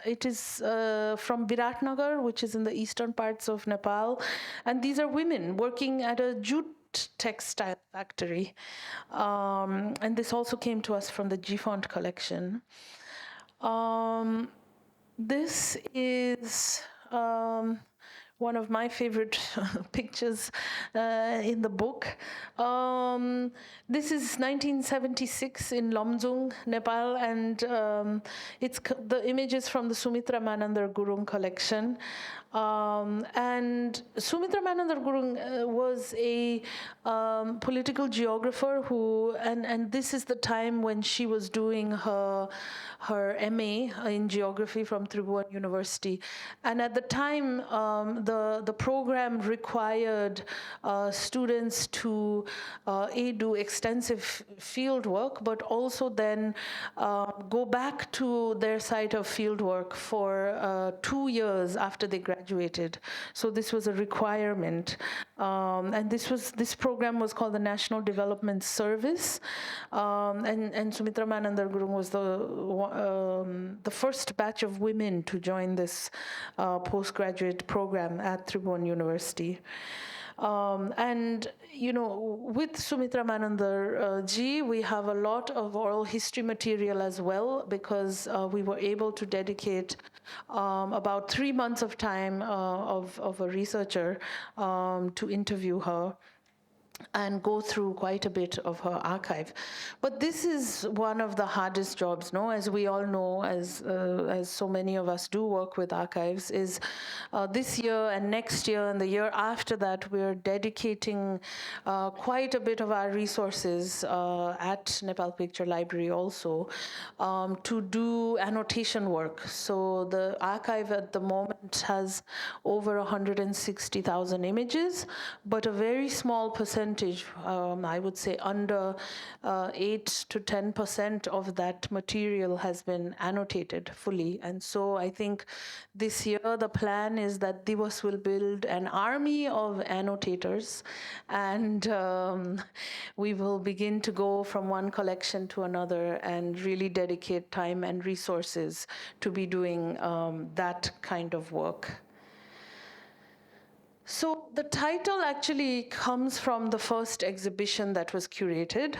It is from Viratnagar, which is in the eastern parts of Nepal, and these are women working at a jute textile factory. And this also came to us from the G-Font collection. This is one of my favorite pictures in the book. This is 1976 in Lomjung, Nepal, and the images from the Sumitra Manandar Gurung collection. And Sumitra Manandar Gurung was a political geographer who, and this is the time when she was doing her MA in geography from Tribhuvan University. And at the time, the program required students to do extensive field work, but also then go back to their site of field work for 2 years after they graduated. So this was a requirement. And this program was called the National Development Service. And Sumitra Manandar Gurung was the first batch of women to join this postgraduate program at Tribhuvan University. And, with Sumitra Manandar ji, we have a lot of oral history material as well, because we were able to dedicate about 3 months of time of a researcher to interview her and go through quite a bit of her archive. But this is one of the hardest jobs, as we all know, as so many of us do work with archives, is this year and next year and the year after that, we're dedicating quite a bit of our resources at Nepal Picture Library also to do annotation work. So the archive at the moment has over 160,000 images, but a very small percentage, I would say under 8 to 10% of that material has been annotated fully. And so I think this year the plan is that Diwas will build an army of annotators, and we will begin to go from one collection to another and really dedicate time and resources to be doing that kind of work. So the title actually comes from the first exhibition that was curated,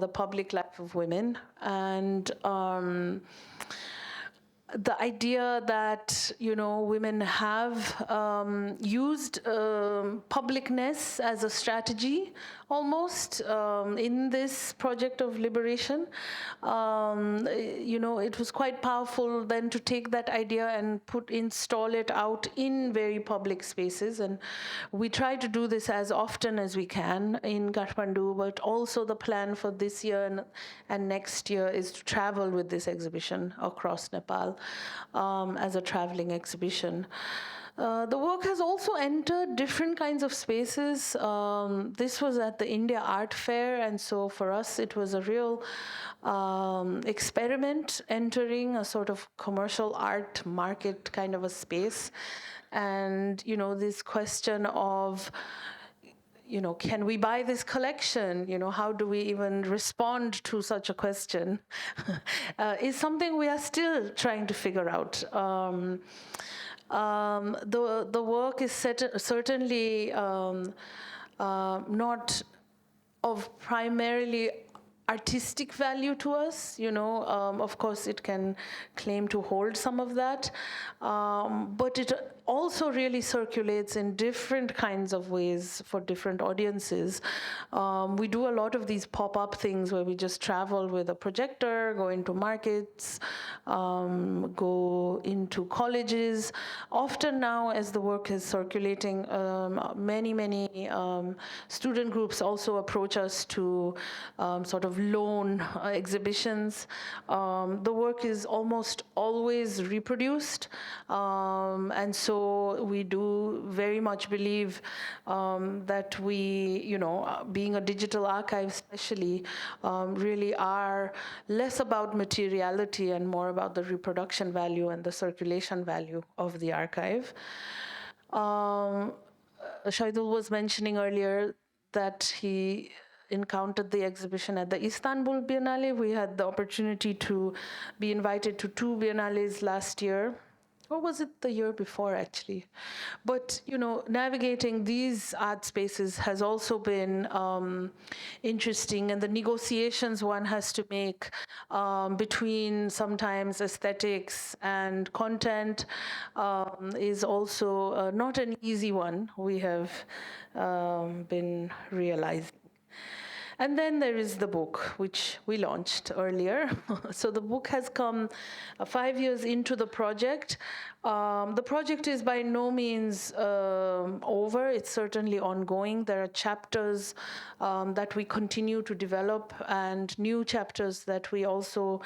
The Public Life of Women, and the idea that, women have used publicness as a strategy almost in this project of liberation. It was quite powerful then to take that idea and install it out in very public spaces. And we try to do this as often as we can in Kathmandu, but also the plan for this year and next year is to travel with this exhibition across Nepal as a traveling exhibition. The work has also entered different kinds of spaces. This was at the India Art Fair, and so for us it was a real experiment, entering a sort of commercial art market kind of a space. And, this question of, can we buy this collection? How do we even respond to such a question? Is something we are still trying to figure out. The work is certainly not of primarily artistic value to us. Of course, it can claim to hold some of that, but it also really circulates in different kinds of ways for different audiences. We do a lot of these pop-up things where we just travel with a projector, go into markets, go into colleges. Often now, as the work is circulating, many student groups also approach us to sort of loan exhibitions. The work is almost always reproduced, and so we do very much believe that we, being a digital archive especially, really are less about materiality and more about the reproduction value and the circulation value of the archive. Shahidul was mentioning earlier that he encountered the exhibition at the Istanbul Biennale. We had the opportunity to be invited to 2 biennales last year. Or was it the year before, actually? But, navigating these art spaces has also been interesting, and the negotiations one has to make between sometimes aesthetics and content is also not an easy one, we have been realizing. And then there is the book, which we launched earlier. So the book has come 5 years into the project. The project is by no means over. It's certainly ongoing. There are chapters that we continue to develop and new chapters that we also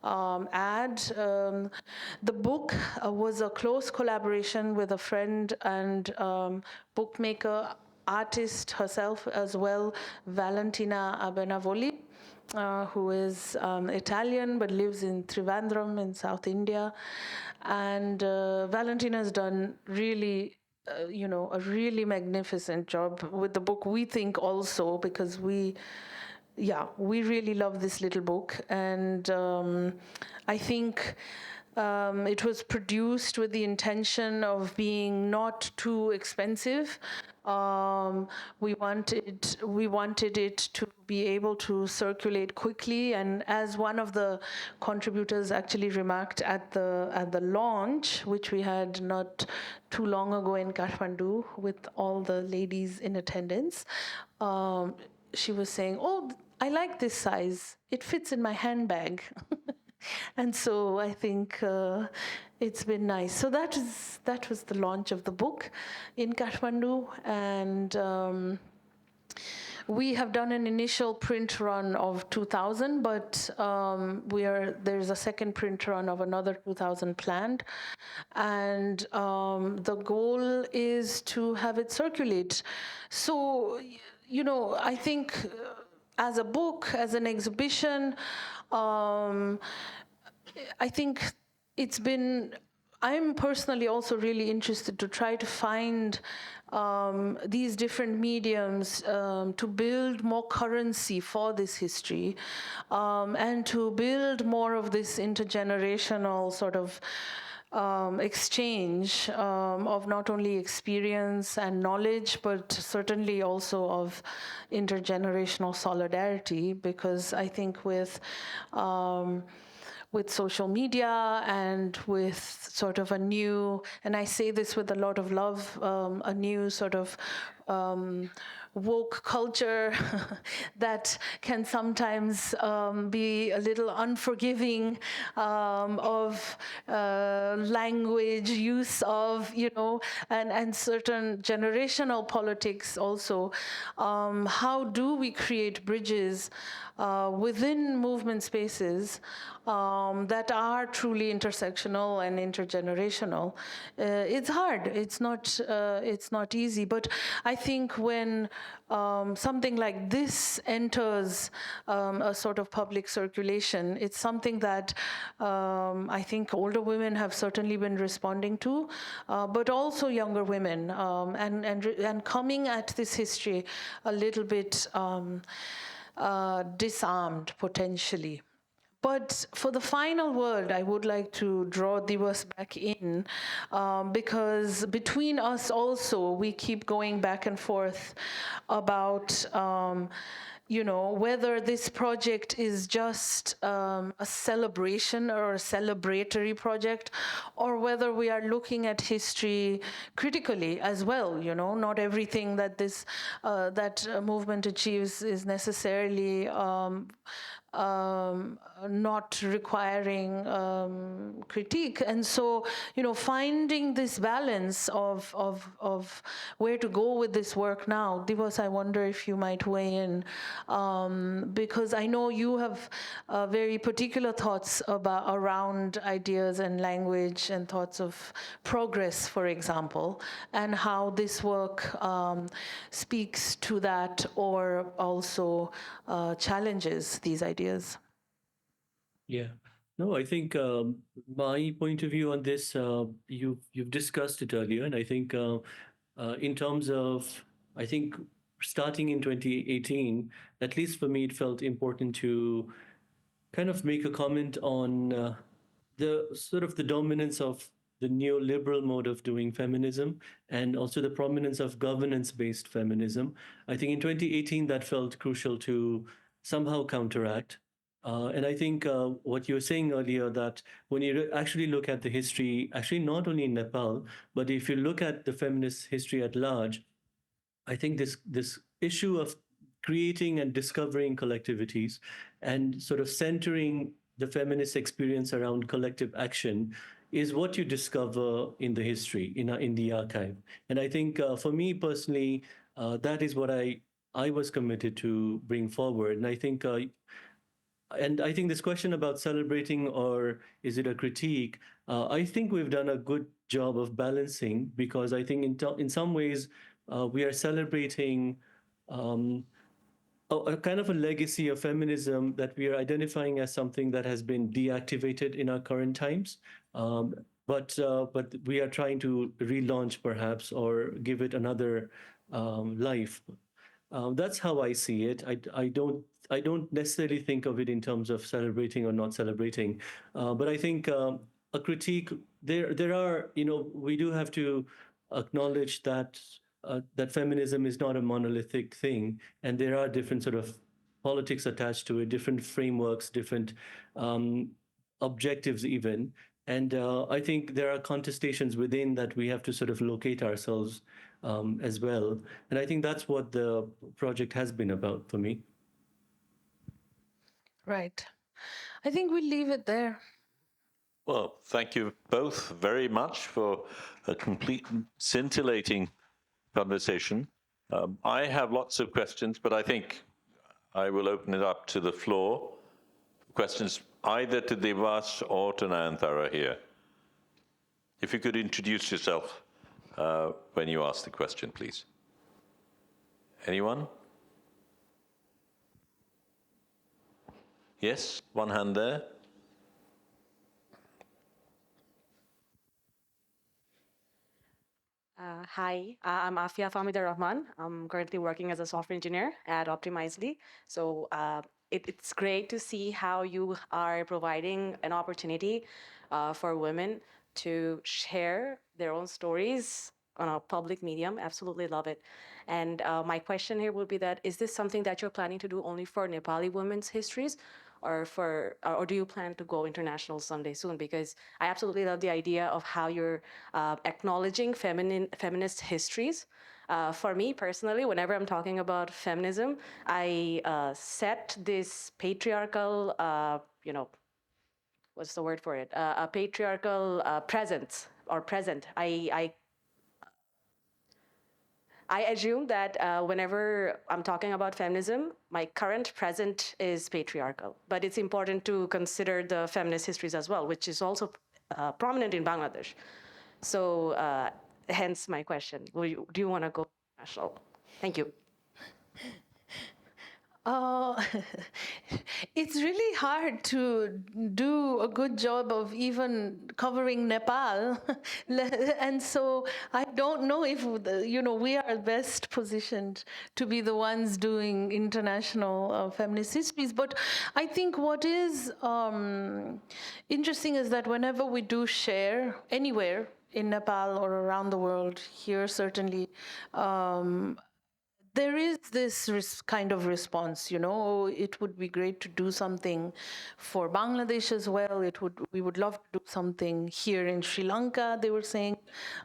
add. The book was a close collaboration with a friend and bookmaker, artist herself as well, Valentina Abenavoli, who is Italian but lives in Trivandrum in South India. And Valentina has done really, a really magnificent job with the book, we think also, because we really love this little book. And I think it was produced with the intention of being not too expensive. We wanted it to be able to circulate quickly, and as one of the contributors actually remarked at the launch, which we had not too long ago in Kathmandu with all the ladies in attendance, she was saying, "Oh, I like this size. It fits in my handbag." And so I think it's been nice. So that was the launch of the book in Kathmandu, and we have done an initial print run of 2,000, but there's a second print run of another 2,000 planned, and the goal is to have it circulate. So, I think as a book, as an exhibition, I think I'm personally also really interested to try to find these different mediums to build more currency for this history, and to build more of this intergenerational sort of exchange of not only experience and knowledge, but certainly also of intergenerational solidarity, because I think with social media and with sort of a new, and I say this with a lot of love, a new sort of woke culture that can sometimes be a little unforgiving of language use of, and certain generational politics also. How do we create bridges within movement spaces that are truly intersectional and intergenerational? It's hard. It's not easy. But I think when something like this enters a sort of public circulation, it's something that I think older women have certainly been responding to, but also younger women, and coming at this history a little bit disarmed, potentially. But for the final word, I would like to draw Diwas back in, because between us also, we keep going back and forth about whether this project is just a celebration or a celebratory project, or whether we are looking at history critically as well. Not everything that this movement achieves is necessarily not requiring critique. And so, finding this balance of where to go with this work now. Diwas, I wonder if you might weigh in, because I know you have very particular thoughts around ideas and language and thoughts of progress, for example, and how this work speaks to that or also challenges these ideas. Yeah. No, I think my point of view on this, you've discussed it earlier, and I think in terms of, I think starting in 2018, at least for me, it felt important to kind of make a comment on the sort of the dominance of the neoliberal mode of doing feminism and also the prominence of governance-based feminism. I think in 2018 that felt crucial to somehow counteract. And I think what you were saying earlier, that when you actually look at the history, actually not only in Nepal, but if you look at the feminist history at large, I think this issue of creating and discovering collectivities and sort of centering the feminist experience around collective action is what you discover in the history, in the archive. And I think for me personally, that is what I was committed to bring forward. And I think this question about celebrating or is it a critique, I think we've done a good job of balancing, because I think in some ways we are celebrating a kind of a legacy of feminism that we are identifying as something that has been deactivated in our current times. But we are trying to relaunch perhaps or give it another life. That's how I see it. I don't necessarily think of it in terms of celebrating or not celebrating, but I think a critique. There are, we do have to acknowledge that that feminism is not a monolithic thing, and there are different sort of politics attached to it, different frameworks, different objectives even. And I think there are contestations within that we have to sort of locate ourselves as well. And I think that's what the project has been about for me. Right. I think we'll leave it there. Well, thank you both very much for a complete, scintillating conversation. I have lots of questions, but I think I will open it up to the floor. Questions either to Diwas or to NayanTara here. If you could introduce yourself when you ask the question, please. Anyone? Yes, one hand there. Hi, I'm Afia Famida Rahman. I'm currently working as a software engineer at Optimizely. So it's great to see how you are providing an opportunity for women to share their own stories on a public medium. Absolutely love it. And my question here would be that, is this something that you're planning to do only for Nepali women's histories, or do you plan to go international someday soon? Because I absolutely love the idea of how you're acknowledging feminist histories. For me personally, whenever I'm talking about feminism, I set this patriarchal, what's the word for it? A patriarchal presence or present. I assume that whenever I'm talking about feminism, my current present is patriarchal. But it's important to consider the feminist histories as well, which is also prominent in Bangladesh. So hence my question. Do you want to go national? Thank you. It's really hard to do a good job of even covering Nepal. And so I don't know if, we are best positioned to be the ones doing international feminist histories. But I think what is interesting is that whenever we do share anywhere in Nepal or around the world, here certainly, there is this kind of response, it would be great to do something for Bangladesh as well. We would love to do something here in Sri Lanka, they were saying,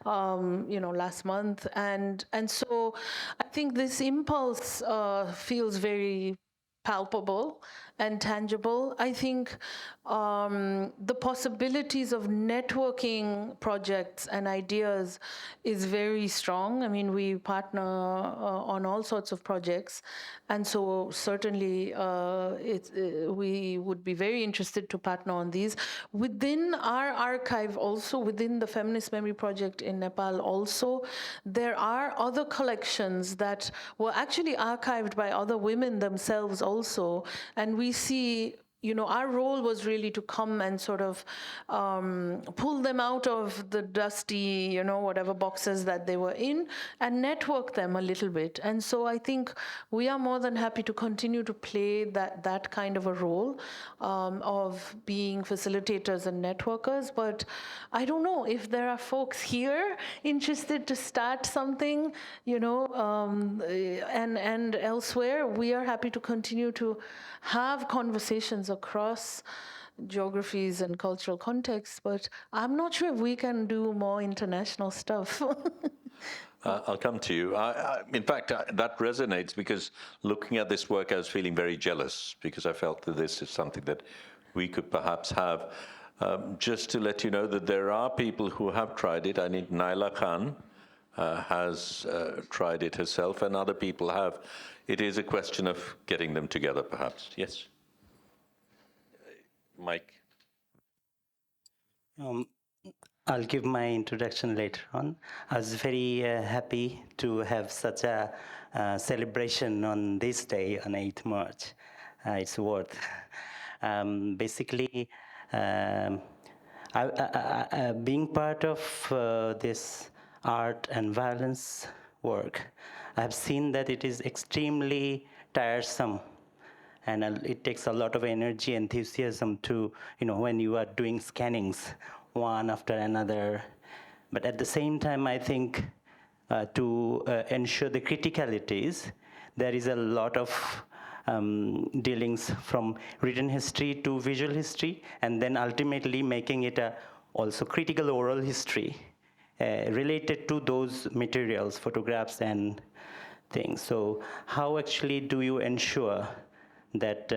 last month. And so I think this impulse feels very palpable and tangible. I think the possibilities of networking projects and ideas is very strong. I mean, we partner on all sorts of projects, and so certainly we would be very interested to partner on these. Within our archive also, within the Feminist Memory Project in Nepal also, there are other collections that were actually archived by other women themselves also, and we see, our role was really to come and sort of pull them out of the dusty, whatever boxes that they were in, and network them a little bit. And so I think we are more than happy to continue to play that kind of a role of being facilitators and networkers. But I don't know if there are folks here interested to start something, and elsewhere. We are happy to continue to have conversations across geographies and cultural contexts, but I'm not sure if we can do more international stuff. I'll come to you. In fact, that resonates, because looking at this work, I was feeling very jealous, because I felt that this is something that we could perhaps have. Just to let you know that there are people who have tried it. I think Naila Khan has tried it herself, and other people have. It is a question of getting them together, perhaps. Yes? Mike? I'll give my introduction later on. I was very happy to have such a celebration on this day, on 8th March. It's worth. Basically, being part of this art and violence work, I have seen that it is extremely tiresome, and it takes a lot of energy, enthusiasm to, when you are doing scannings one after another. But at the same time, I think to ensure the criticalities, there is a lot of dealings from written history to visual history, and then ultimately making it also critical oral history related to those materials, photographs and things. So how actually do you ensure that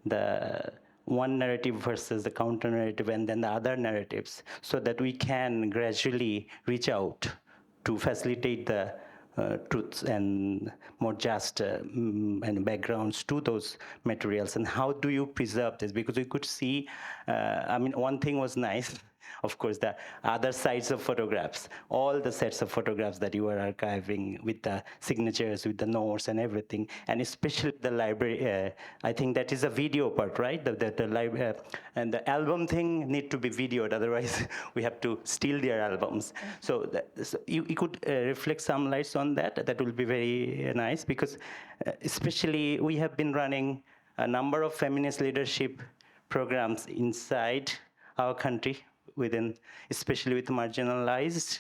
the one narrative versus the counter narrative and then the other narratives, so that we can gradually reach out to facilitate the truths and more just and backgrounds to those materials? And how do you preserve this? Because we could see, one thing was nice, of course, the other sides of photographs, all the sets of photographs that you were archiving with the signatures, with the notes and everything, and especially the library. I think that is a video part, right? The library and the album thing need to be videoed, otherwise we have to steal their albums. So, you could reflect some lights on that. That will be very nice, because especially we have been running a number of feminist leadership programs inside our country, especially with marginalized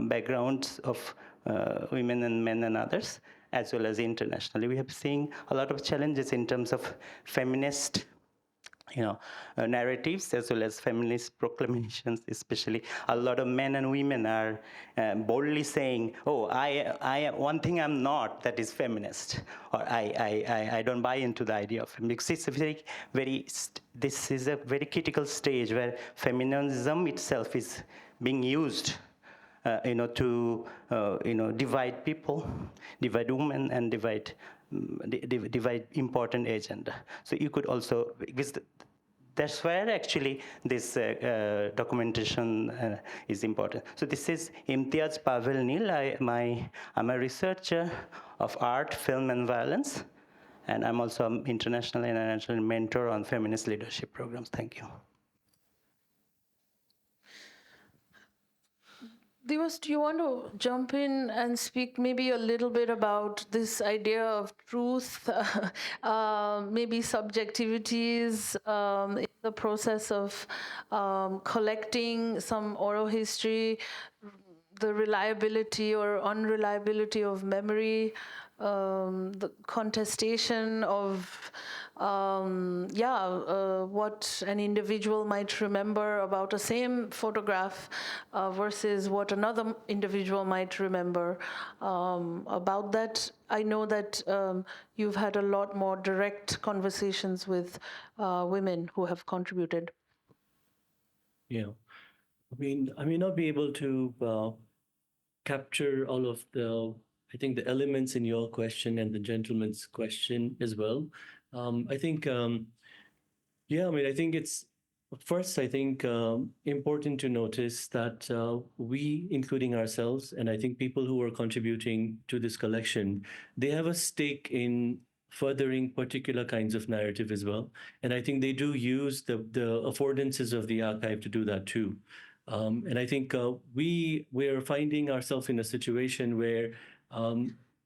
backgrounds of women and men and others, as well as internationally. We have seen a lot of challenges in terms of feminist narratives, as well as feminist proclamations. Especially a lot of men and women are boldly saying, oh, I one thing I'm not, that is feminist, or I don't buy into the idea of feminism. It's this is a very critical stage where feminism itself is being used to divide people, divide women, and divide important agenda. So you could also, that's where actually this documentation is important. So this is Imtiaz Pavel Nil. I'm a researcher of art, film, and violence, and I'm also an international and international mentor on feminist leadership programs. Thank you. Diwas, do you want to jump in and speak maybe a little bit about this idea of truth, maybe subjectivities in the process of collecting some oral history, the reliability or unreliability of memory, the contestation of what an individual might remember about a same photograph versus what another individual might remember about that. I know that you've had a lot more direct conversations with women who have contributed. Yeah. I mean, I may not be able to capture all of I think, the elements in your question and the gentleman's question as well. I think, yeah, I mean, I think it's first, I think, important to notice that we, including ourselves, and I think people who are contributing to this collection, they have a stake in furthering particular kinds of narrative as well. And I think they do use the affordances of the archive to do that too. And I think we're finding ourselves in a situation where,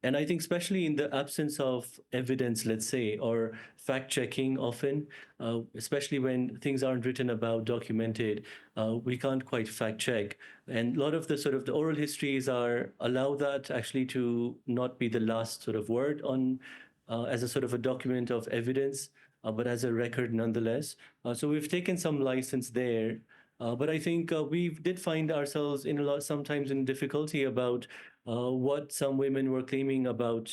and I think especially in the absence of evidence, let's say, or fact checking often, especially when things aren't written about, documented, we can't quite fact check. And a lot of the sort of the oral histories allow that actually to not be the last sort of word on as a sort of a document of evidence, but as a record nonetheless. So we've taken some license there. But I think we did find ourselves sometimes in difficulty about what some women were claiming about,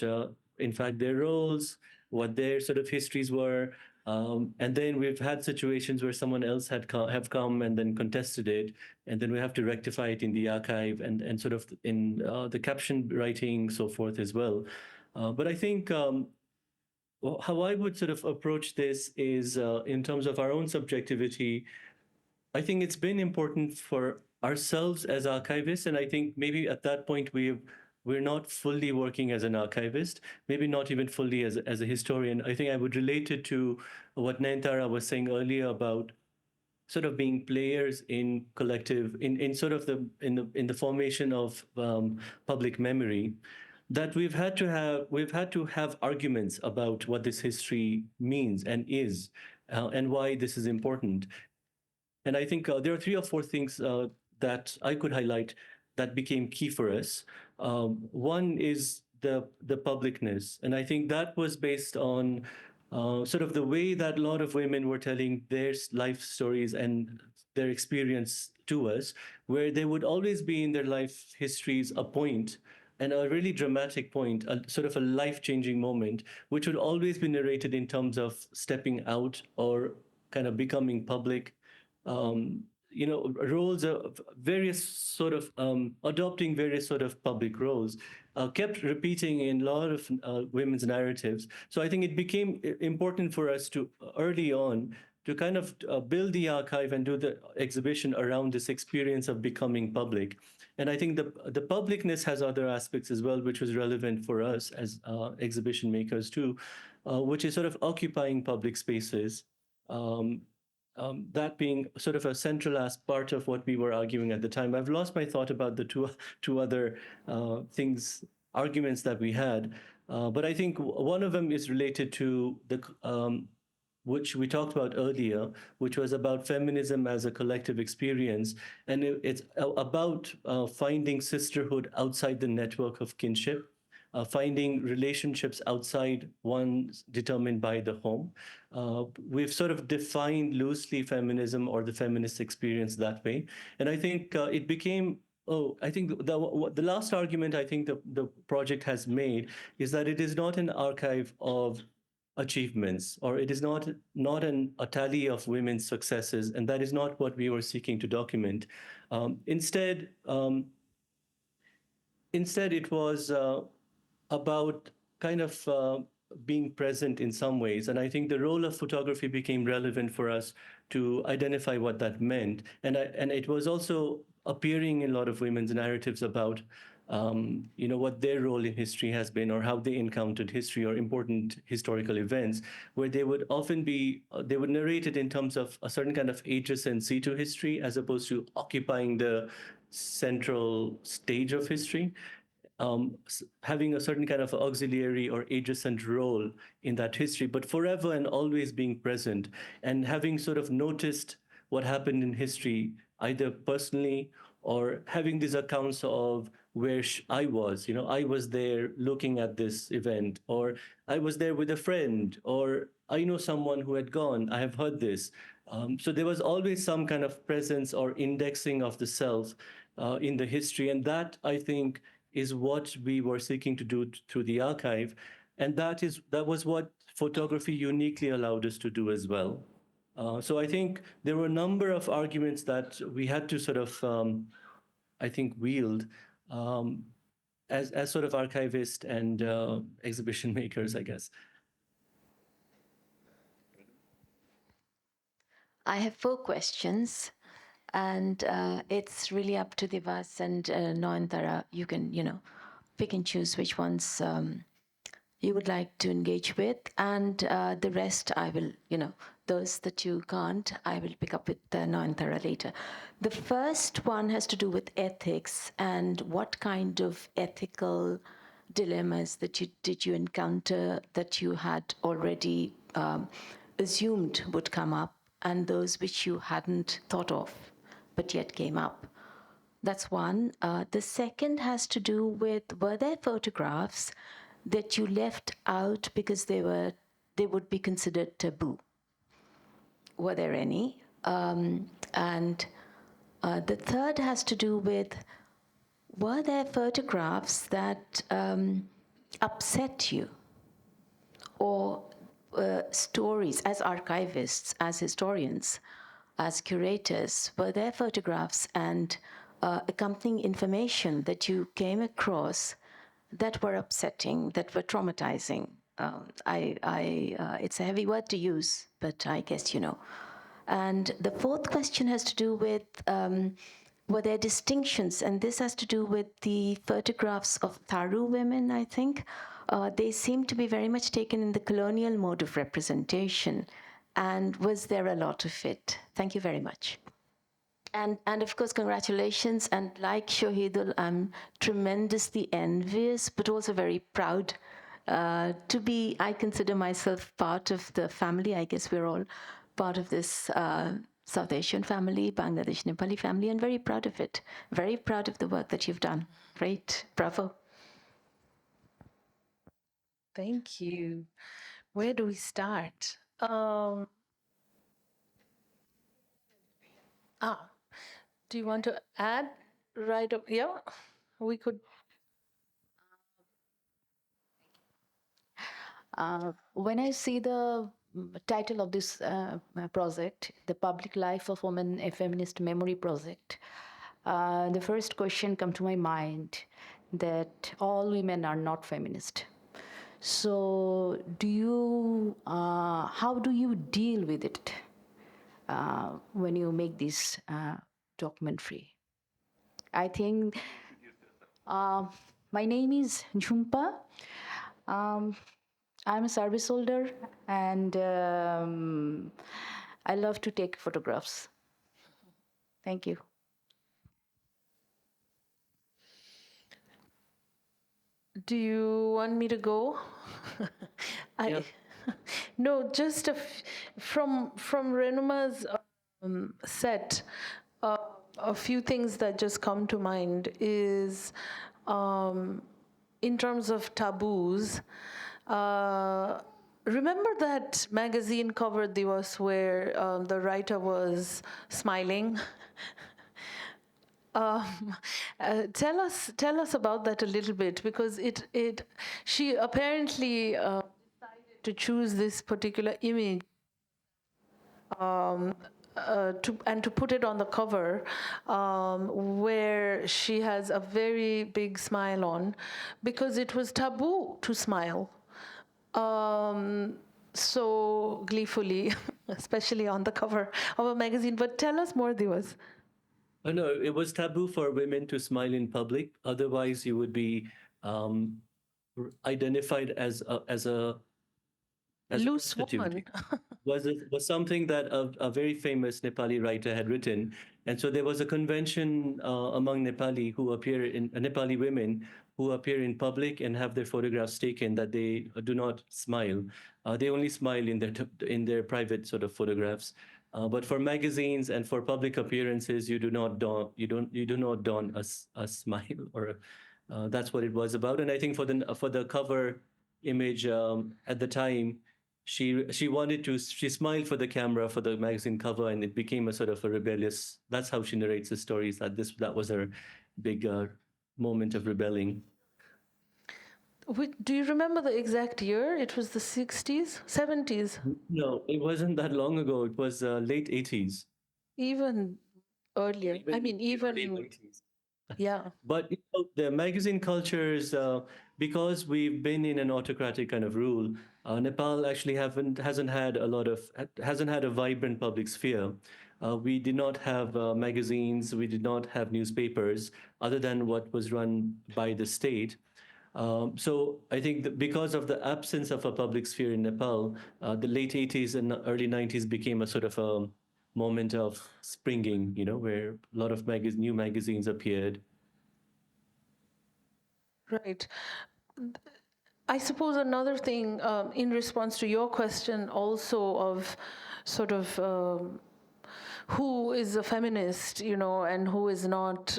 in fact, their roles, what their sort of histories were. And then we've had situations where someone else have come and then contested it, and then we have to rectify it in the archive and sort of in the caption writing, so forth as well. But I think how I would sort of approach this is in terms of our own subjectivity. I think it's been important for ourselves as archivists, and I think maybe at that point we're not fully working as an archivist, maybe not even fully as a historian. I think I would relate it to what NayanTara was saying earlier about sort of being players in collective, in sort of in the formation of public memory. That we've had to have arguments about what this history means and is, and why this is important. And I think there are 3 or 4 things that I could highlight that became key for us. One is the publicness. And I think that was based on sort of the way that a lot of women were telling their life stories and their experience to us, where there would always be in their life histories a point, and a really dramatic point, a sort of a life-changing moment, which would always be narrated in terms of stepping out or kind of becoming public. Roles of various sort of adopting various sort of public roles, kept repeating in a lot of women's narratives. So I think it became important for us to early on to kind of build the archive and do the exhibition around this experience of becoming public. And I think the publicness has other aspects as well, which was relevant for us as exhibition makers too, which is sort of occupying public spaces. That being sort of a central part of what we were arguing at the time. I've lost my thought about the two other arguments that we had, but I think one of them is related to which we talked about earlier, which was about feminism as a collective experience, and it's about finding sisterhood outside the network of kinship. Finding relationships outside one determined by the home. We've sort of defined loosely feminism or the feminist experience that way. And I think it became, I think the last argument I think the project has made is that it is not an archive of achievements, or it is not a tally of women's successes, and that is not what we were seeking to document. Instead, it was about kind of being present in some ways. And I think the role of photography became relevant for us to identify what that meant. And it was also appearing in a lot of women's narratives about what their role in history has been, or how they encountered history or important historical events, where they would often they would narrate it in terms of a certain kind of adjacency to history, as opposed to occupying the central stage of history. Having a certain kind of auxiliary or adjacent role in that history, but forever and always being present, and having sort of noticed what happened in history, either personally or having these accounts of where I was. I was there looking at this event, or I was there with a friend, or I know someone who had gone. I have heard this. So there was always some kind of presence or indexing of the self in the history, and that, I think, is what we were seeking to do through the archive, and that was what photography uniquely allowed us to do as well. So I think there were a number of arguments that we had to sort of, I think, wield as sort of archivists and exhibition makers, I guess. I have 4 questions, and it's really up to Diwas and NayanTara. You can, pick and choose which ones you would like to engage with, and the rest I will, those that you can't, I will pick up with NayanTara later. The first one has to do with ethics and what kind of ethical dilemmas did you encounter that you had already assumed would come up, and those which you hadn't thought of but yet came up. That's one. The second has to do with, were there photographs that you left out because they would be considered taboo? Were there any? And the third has to do with, were there photographs that upset you? Or stories, as archivists, as historians, as curators, were there photographs and accompanying information that you came across that were upsetting, that were traumatizing? It's a heavy word to use, but I guess you know. And the fourth question has to do with, were there distinctions? And this has to do with the photographs of Tharu women, I think. They seem to be very much taken in the colonial mode of representation. And was there a lot of it? Thank you very much. And of course, congratulations. And like Shohidul, I'm tremendously envious, but also very proud to be, I consider myself part of the family. I guess we're all part of this South Asian family, Bangladesh Nepali family, and very proud of it. Very proud of the work that you've done. Great. Bravo. Thank you. Where do we start? Do you want to add right up? Yeah, we could. When I see the title of this project, The Public Life of Women, a Feminist Memory Project, the first question comes to my mind that all women are not feminist. So how do you deal with it when you make this documentary? I think my name is Jhumpa. I'm a service holder, and I love to take photographs. Thank you. Do you want me to go? Yeah. No, just from Renuma's set, a few things that just come to mind is, in terms of taboos, remember that magazine cover, Diwas, where the writer was smiling? Tell us about that a little bit, because she apparently decided to choose this particular image to put it on the cover, where she has a very big smile on, because it was taboo to smile so gleefully, especially on the cover of a magazine. But tell us more, Diwas. Oh, no, it was taboo for women to smile in public. Otherwise, you would be identified as a Loose prostitute. woman. was something that a very famous Nepali writer had written, and so there was a convention among Nepali women who appear in public and have their photographs taken that they do not smile. They only smile in their private sort of photographs. But for magazines and for public appearances, you do not don a smile, or that's what it was about. And I think for the cover image at the time, she wanted to, she smiled for the camera for the magazine cover, and it became a sort of a rebellious. That's how she narrates the stories. That was her big moment of rebelling. Do you remember the exact year? It was the 60s, 70s, No, it wasn't that long ago. It was late 80s. even earlier. I mean, early even, 90s. yeah. But the magazine cultures, because we've been in an autocratic kind of rule, Nepal actually hasn't had a vibrant public sphere. We did not have magazines, we did not have newspapers, other than what was run by the state. So I think that because of the absence of a public sphere in Nepal, the late 80s and early 90s became a sort of a moment of springing, where a lot of new magazines appeared. Right. I suppose another thing, in response to your question also of sort of who is a feminist, and who is not,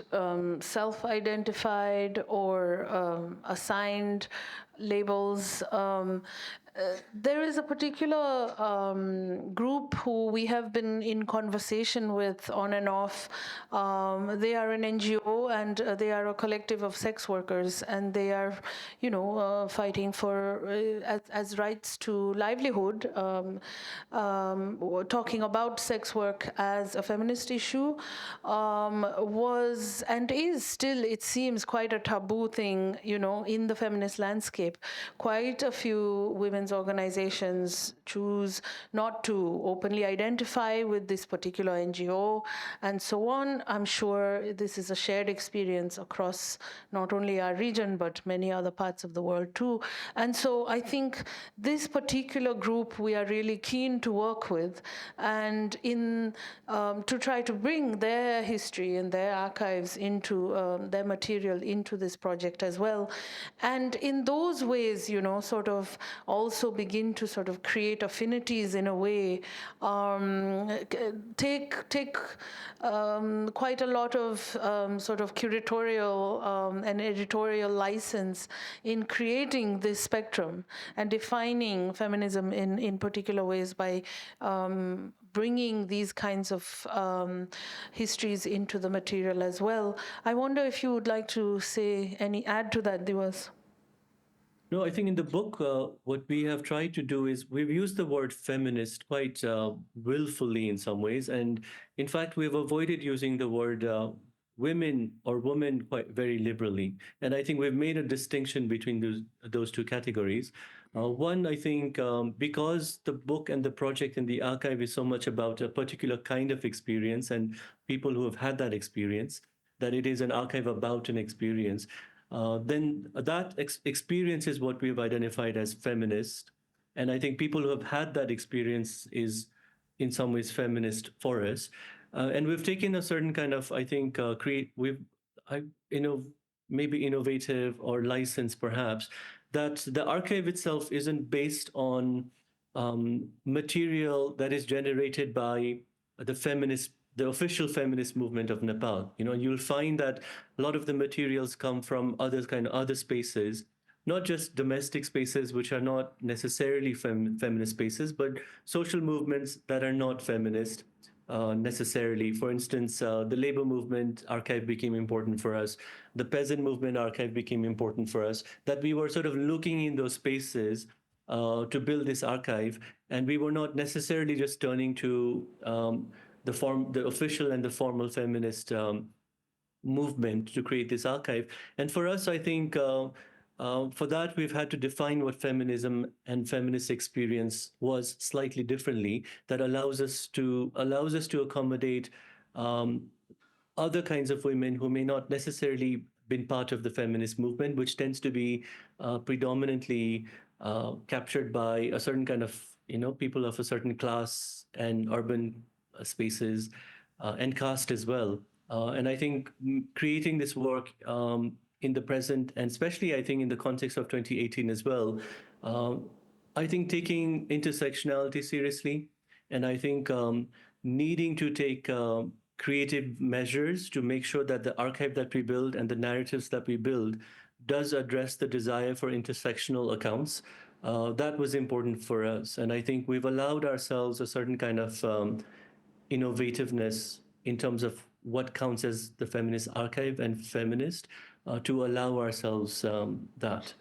self-identified or assigned labels. There is a particular group who we have been in conversation with on and off. They are an NGO, and they are a collective of sex workers, and they are, fighting for as rights to livelihood, talking about sex work as a feminist issue, was and is still, it seems, quite a taboo thing, in the feminist landscape. Quite a few women's organizations choose not to openly identify with this particular NGO and so on. I'm sure this is a shared experience across not only our region, but many other parts of the world too. And so I think this particular group we are really keen to work with, and to try to bring their history and their archives into their material into this project as well. And in those ways, sort of also begin to sort of create affinities in a way, take quite a lot of sort of curatorial and editorial license in creating this spectrum and defining feminism in particular ways by bringing these kinds of histories into the material as well. I wonder if you would like to say add to that, Diwas. No, I think in the book, what we have tried to do is we've used the word feminist quite willfully in some ways. And in fact, we've avoided using the word women or woman quite very liberally. And I think we've made a distinction between those two categories. One, I think, because the book and the project and the archive is so much about a particular kind of experience and people who have had that experience, that it is an archive about an experience. Then that experience is what we've identified as feminist. And I think people who have had that experience is in some ways feminist for us. And we've taken a certain kind of, I think, maybe innovative or license perhaps, that the archive itself isn't based on material that is generated by the official feminist movement of Nepal. You'll find that a lot of the materials come from other spaces, not just domestic spaces, which are not necessarily feminist spaces, but social movements that are not feminist necessarily. For instance, the labor movement archive became important for us. The peasant movement archive became important for us, that we were sort of looking in those spaces to build this archive. And we were not necessarily just turning to the official and the formal feminist movement to create this archive. And for us, I think for that, we've had to define what feminism and feminist experience was slightly differently. That allows us to accommodate other kinds of women who may not necessarily been part of the feminist movement, which tends to be predominantly captured by a certain kind of people of a certain class and urban spaces and caste as well. And I think creating this work in the present, and especially I think in the context of 2018 as well, I think taking intersectionality seriously, and I think needing to take creative measures to make sure that the archive that we build and the narratives that we build does address the desire for intersectional accounts. That was important for us. And I think we've allowed ourselves a certain kind of innovativeness in terms of what counts as the feminist archive and feminist to allow ourselves that.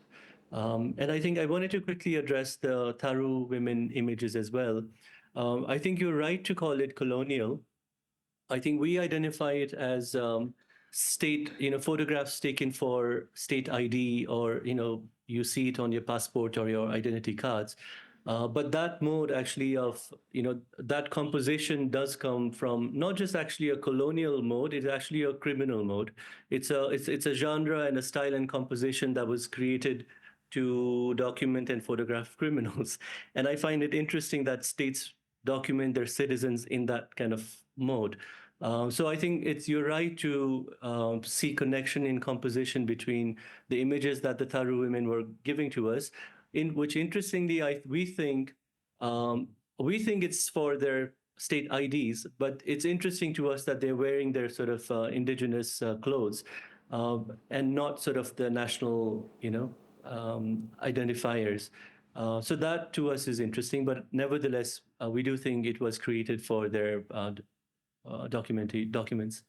And I think I wanted to quickly address the Tharu women images as well. I think you're right to call it colonial. I think we identify it as state, photographs taken for state ID, or, you see it on your passport or your identity cards. But that mode actually of, that composition does come from not just actually a colonial mode, it's actually a criminal mode. It's a genre and a style and composition that was created to document and photograph criminals. And I find it interesting that states document their citizens in that kind of mode. So I think you're right to see connection in composition between the images that the Tharu women were giving to us, in which interestingly we think it's for their state IDs, but it's interesting to us that they're wearing their sort of indigenous clothes and not sort of the national, identifiers. So that to us is interesting, but nevertheless, we do think it was created for their documents.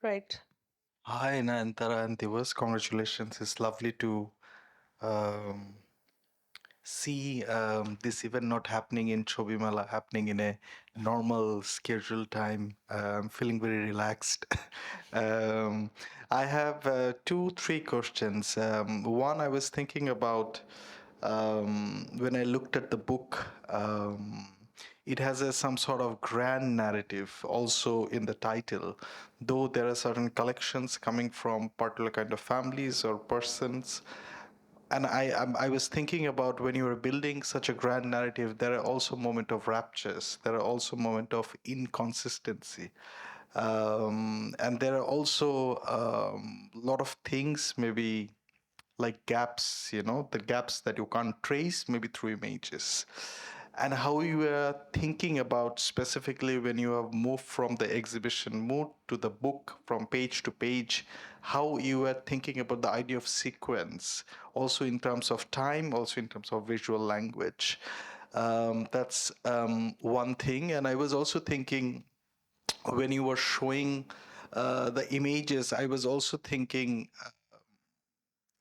Right. Hi, NayanTara and Diwas. Congratulations. It's lovely to um, see this event not happening in Chobimala, happening in a normal scheduled time. I'm feeling very relaxed. I have 3 questions. One, I was thinking about when I looked at the book. It has some sort of grand narrative also in the title, though there are certain collections coming from particular kind of families or persons. And I was thinking about when you are building such a grand narrative, there are also moments of raptures. There are also moments of inconsistency. And there are also a lot of things, maybe like gaps, the gaps that you can't trace maybe through images. And how you were thinking about specifically when you have moved from the exhibition mood to the book, from page to page, how you were thinking about the idea of sequence, also in terms of time, also in terms of visual language. That's one thing. And I was also thinking, when you were showing the images, I was also thinking,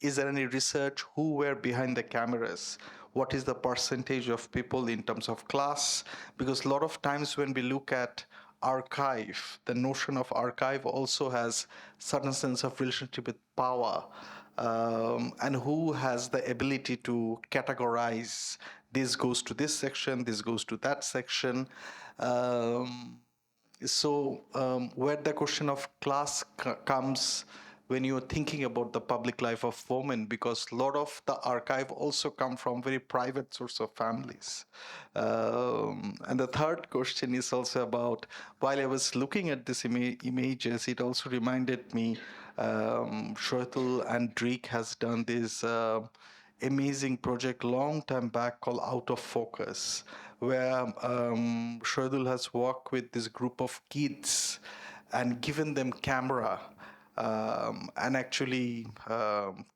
is there any research who were behind the cameras? What is the percentage of people in terms of class? Because a lot of times when we look at archive, the notion of archive also has certain sense of relationship with power, and who has the ability to categorize, this goes to this section, this goes to that section. Where the question of class comes when you're thinking about the public life of women, because a lot of the archive also come from very private source of families. And the third question is also about, while I was looking at these images, it also reminded me, Shratul and Drik has done this amazing project long time back called Out of Focus, where Shratul has worked with this group of kids and given them camera and actually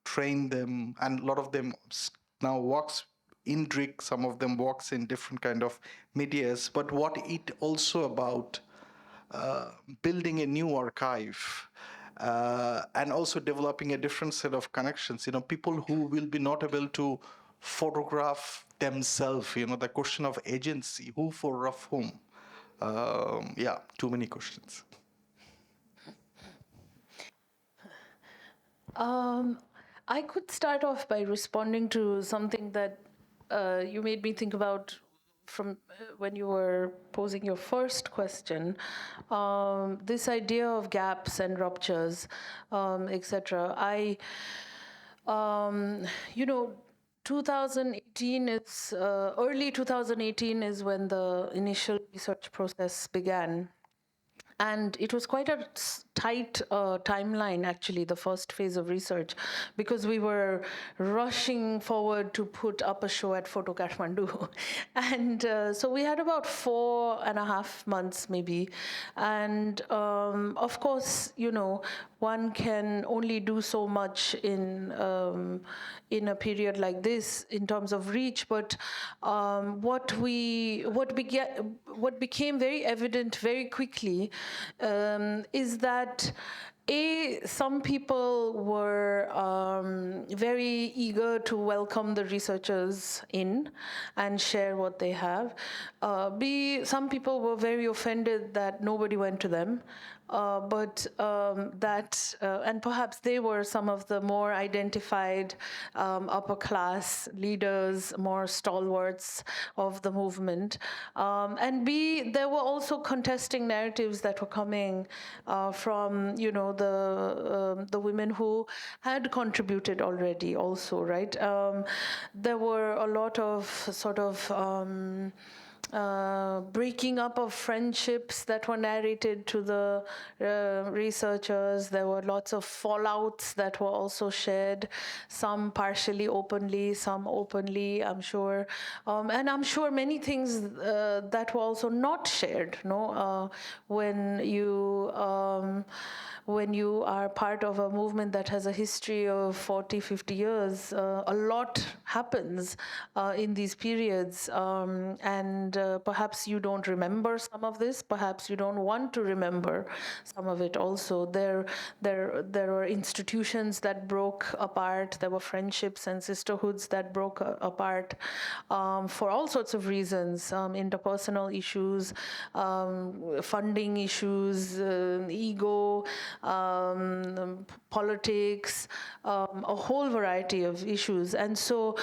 train them, and a lot of them now works in Drik, some of them works in different kind of medias, but what it also about building a new archive and also developing a different set of connections, people who will be not able to photograph themselves, the question of agency, who photograph whom. Too many questions. I could start off by responding to something that you made me think about from when you were posing your first question. This idea of gaps and ruptures, etc. 2018, early 2018 is when the initial research process began. And it was quite a tight timeline, actually, the first phase of research, because we were rushing forward to put up a show at Photo Kathmandu. And so we had about 4.5 months, maybe. And of course, one can only do so much in a period like this in terms of reach. But what became very evident very quickly is that some people were very eager to welcome the researchers in and share what they have. Some people were very offended that nobody went to them. And perhaps they were some of the more identified upper class leaders, more stalwarts of the movement. And there were also contesting narratives that were coming from, the women who had contributed already also, right? There were a lot of sort of breaking up of friendships that were narrated to the researchers. There were lots of fallouts that were also shared, some partially openly, some openly, I'm sure. And I'm sure many things that were also not shared, when you are part of a movement that has a history of 40, 50 years, a lot happens in these periods. And perhaps you don't remember some of this, perhaps you don't want to remember some of it also. There were institutions that broke apart, there were friendships and sisterhoods that broke apart for all sorts of reasons, interpersonal issues, funding issues, ego, politics, a whole variety of issues. And so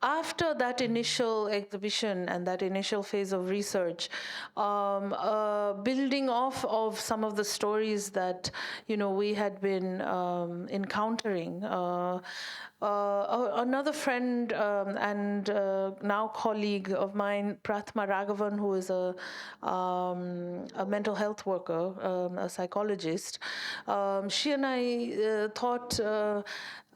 after that initial exhibition and that initial phase of research, building off of some of the stories that we had been encountering, another friend and now colleague of mine, Prathma Raghavan, who is a mental health worker, a psychologist, she and I thought,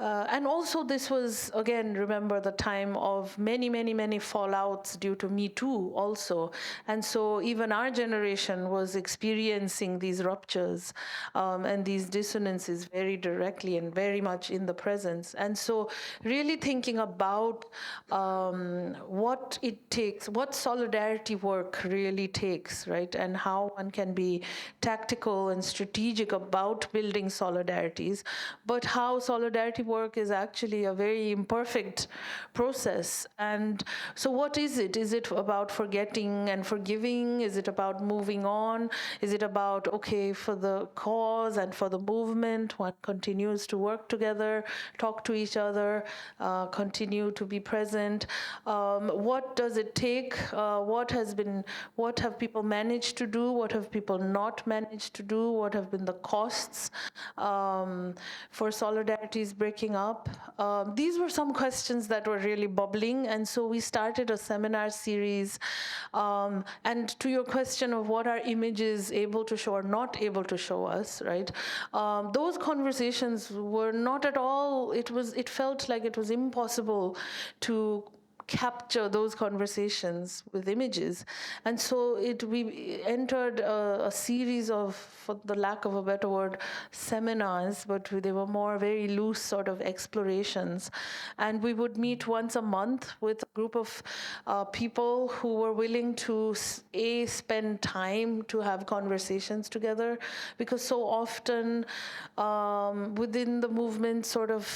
and also this was, again, remember the time of many, many, many fallouts due to Me Too also. And so even our generation was experiencing these ruptures and these dissonances very directly and very much in the presence. And so really thinking about what it takes, what solidarity work really takes, right? And how one can be tactical and strategic about building solidarities, but how solidarity work is actually a very imperfect process. And so what is it? Is it about forgetting and forgiving? Is it about moving on? Is it about, okay, for the cause and for the movement, one continues to work together, talk to each other, continue to be present? What does it take? What have people managed to do? What have people not managed to do? What have been the costs for solidarities breaking up? These were some questions that were really bubbling, and so we started a seminar series. And to your question of what are images able to show or not able to show us, right? Those conversations were not at all, it felt like it was impossible to capture those conversations with images. And so we entered a series of, for the lack of a better word, seminars, but they were more very loose sort of explorations. And we would meet once a month with a group of people who were willing to spend time to have conversations together, because so often within the movement sort of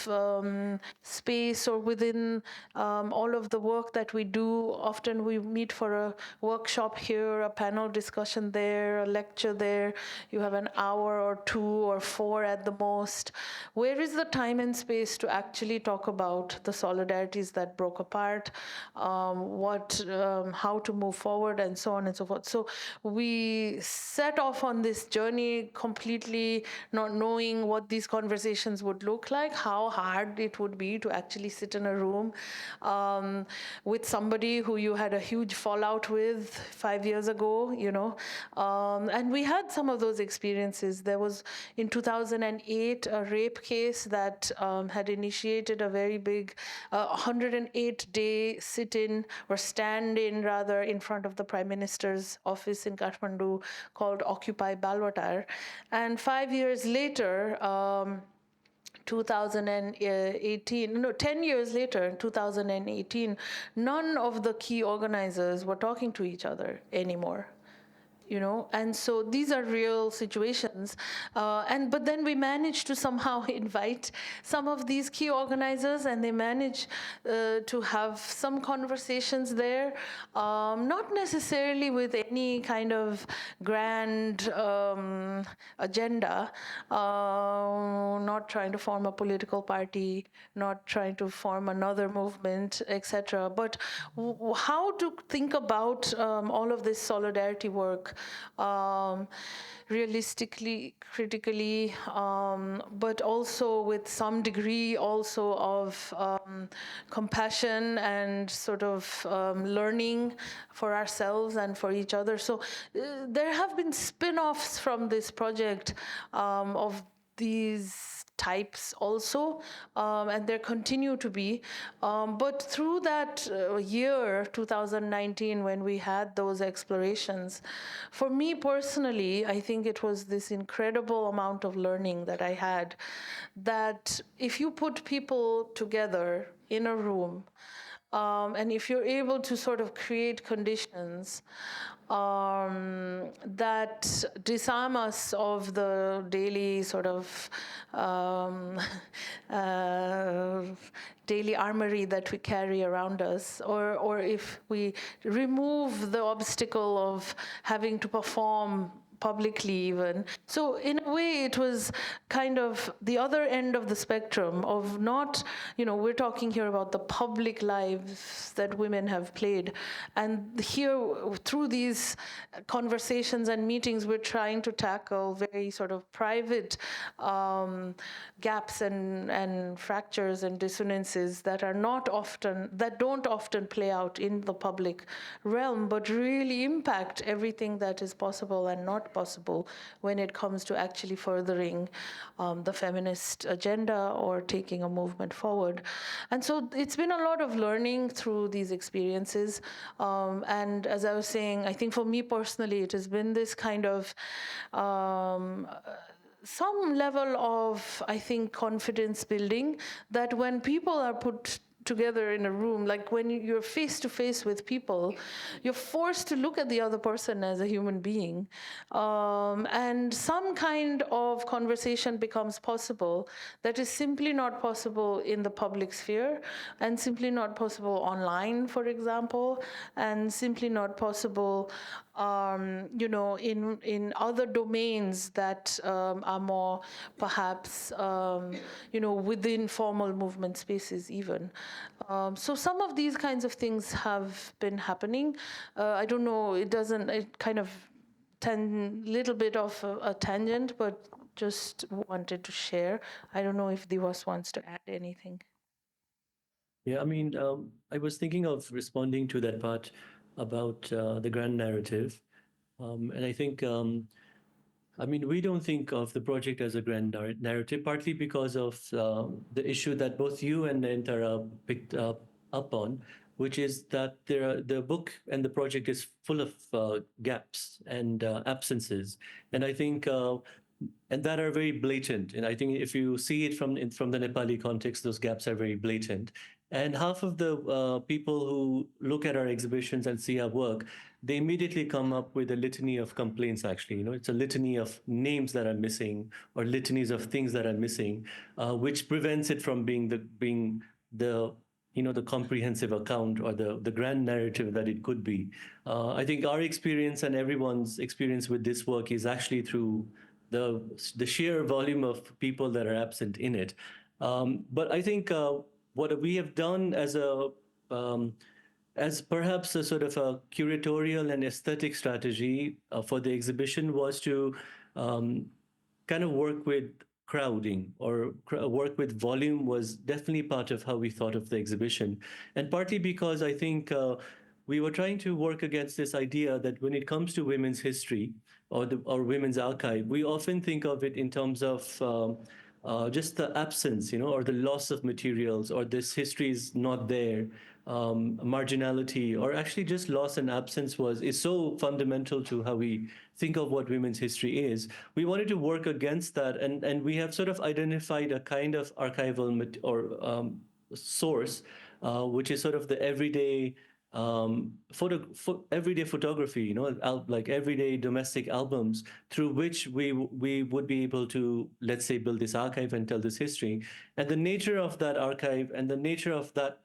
space, or within all of the work that we do, often we meet for a workshop here, a panel discussion there, a lecture there. You have an hour or 2 or 4 at the most. Where is the time and space to actually talk about the solidarities that broke apart, how to move forward, and so on and so forth. So we set off on this journey completely not knowing what these conversations would look like, how hard it would be to actually sit in a room with somebody who you had a huge fallout with 5 years ago, and we had some of those experiences. There was in 2008 a rape case that had initiated a very big 108-day sit-in or stand-in rather in front of the Prime Minister's office in Kathmandu called Occupy Balwatar. And 5 years later, 2018, no, 10 years later, in 2018, none of the key organizers were talking to each other anymore. And so these are real situations, but then we managed to somehow invite some of these key organizers, and they managed to have some conversations there, not necessarily with any kind of grand agenda, not trying to form a political party, not trying to form another movement, etc. But how to think about all of this solidarity work realistically, critically, but also with some degree also of compassion and sort of learning for ourselves and for each other. So there have been spin-offs from this project of these types also, and there continue to be. But through that year, 2019, when we had those explorations, for me personally, I think it was this incredible amount of learning that I had, that if you put people together in a room, and if you're able to sort of create conditions that disarm us of the daily sort of daily armory that we carry around us, or if we remove the obstacle of having to perform publicly even. So in a way, it was kind of the other end of the spectrum of not, we're talking here about the public lives that women have played. And here, through these conversations and meetings, we're trying to tackle very sort of private gaps and fractures and dissonances that don't often play out in the public realm, but really impact everything that is possible and not possible when it comes to actually furthering the feminist agenda or taking a movement forward. And so it's been a lot of learning through these experiences. And as I was saying, I think for me personally, it has been this kind of some level of, I think, confidence building, that when people are put together in a room, like when you're face to face with people, you're forced to look at the other person as a human being. And some kind of conversation becomes possible that is simply not possible in the public sphere, and simply not possible online, for example, and simply not possible in other domains that are more perhaps within formal movement spaces even. So some of these kinds of things have been happening. I don't know, it kind of little bit of a tangent, but just wanted to share. I don't know if Diwas wants to add anything. Yeah, I mean, I was thinking of responding to that part about the grand narrative. And I think, we don't think of the project as a grand narrative, partly because of the issue that both you and NayanTara picked up on, which is that the book and the project is full of gaps and absences. And I think and that are very blatant. And I think if you see it from the Nepali context, those gaps are very blatant. And half of the people who look at our exhibitions and see our work, they immediately come up with a litany of complaints, actually. It's a litany of names that are missing, or litanies of things that are missing, which prevents it from being the comprehensive account or the grand narrative that it could be. I think our experience and everyone's experience with this work is actually through the sheer volume of people that are absent in it. But I think what we have done as a as perhaps a sort of a curatorial and aesthetic strategy for the exhibition was to kind of work with crowding or work with volume was definitely part of how we thought of the exhibition. And partly because I think we were trying to work against this idea that when it comes to women's history or women's archive, we often think of it in terms of just the absence, or the loss of materials, or this history is not there, marginality, or actually just loss and absence is so fundamental to how we think of what women's history is. We wanted to work against that, and we have sort of identified a kind of archival source, which is sort of the everyday everyday photography, like everyday domestic albums, through which we would be able to, let's say, build this archive and tell this history. And the nature of that archive and the nature of that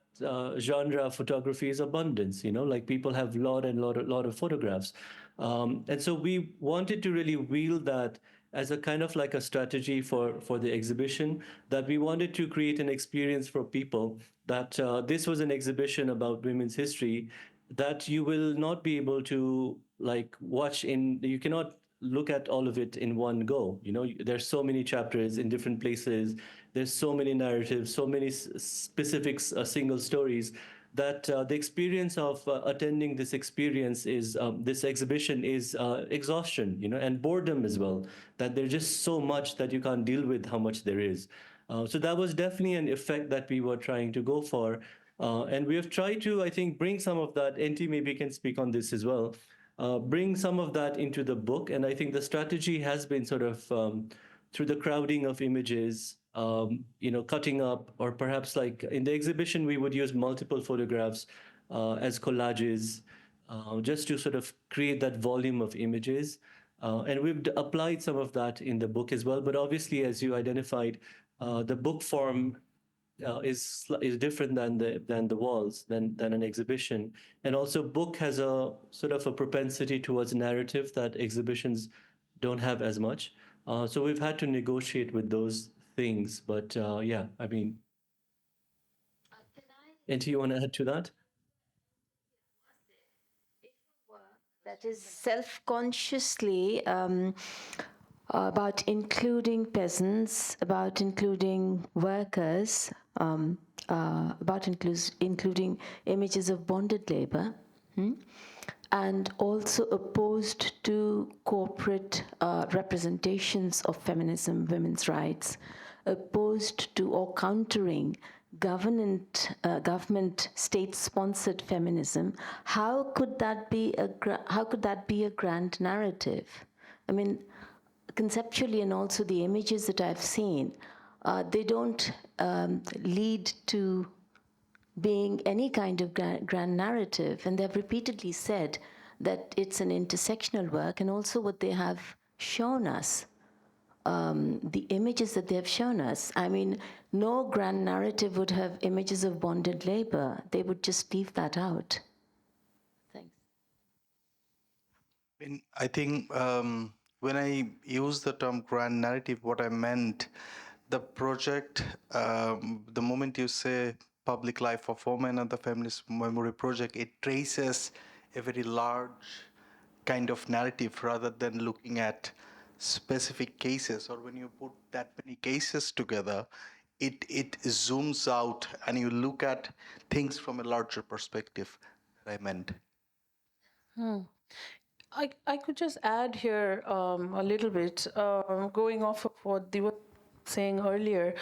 genre of photography is abundance. Like people have lot of photographs, and so we wanted to really wield that as a kind of like a strategy for the exhibition, that we wanted to create an experience for people that this was an exhibition about women's history that you will not be able to like watch you cannot look at all of it in one go. There's so many chapters in different places. There's so many narratives, so many specific single stories that the experience of attending this exhibition is exhaustion, and boredom as well, that there's just so much that you can't deal with how much there is. So that was definitely an effect that we were trying to go for. And we have tried to, I think, bring some of that. NT maybe can speak on this as well. Bring some of that into the book. And I think the strategy has been sort of through the crowding of images, cutting up, or perhaps like in the exhibition, we would use multiple photographs as collages, just to sort of create that volume of images. And we've applied some of that in the book as well. But obviously, as you identified, the book form is different than the walls, than an exhibition. And also, book has a sort of a propensity towards narrative that exhibitions don't have as much. So we've had to negotiate with those things. But yeah, I mean, NT, you want to add to that? That is self-consciously about including peasants, about including workers, about including images of bonded labor, and also opposed to corporate representations of feminism, women's rights, opposed to or countering government state-sponsored feminism. How could that be a grand narrative? I mean, conceptually, and also the images that I've seen, they don't lead to being any kind of grand narrative. And they've repeatedly said that it's an intersectional work, and also what they have shown us, the images that they have shown us. I mean, no grand narrative would have images of bonded labor. They would just leave that out. Thanks. I think when I use the term grand narrative, what I meant, the project, the moment you say public life of women and the Feminist Memory Project, it traces a very large kind of narrative rather than looking at specific cases. Or when you put that many cases together, it zooms out and you look at things from a larger perspective, that I meant. I could just add here a little bit, going off of what Diwas was saying earlier,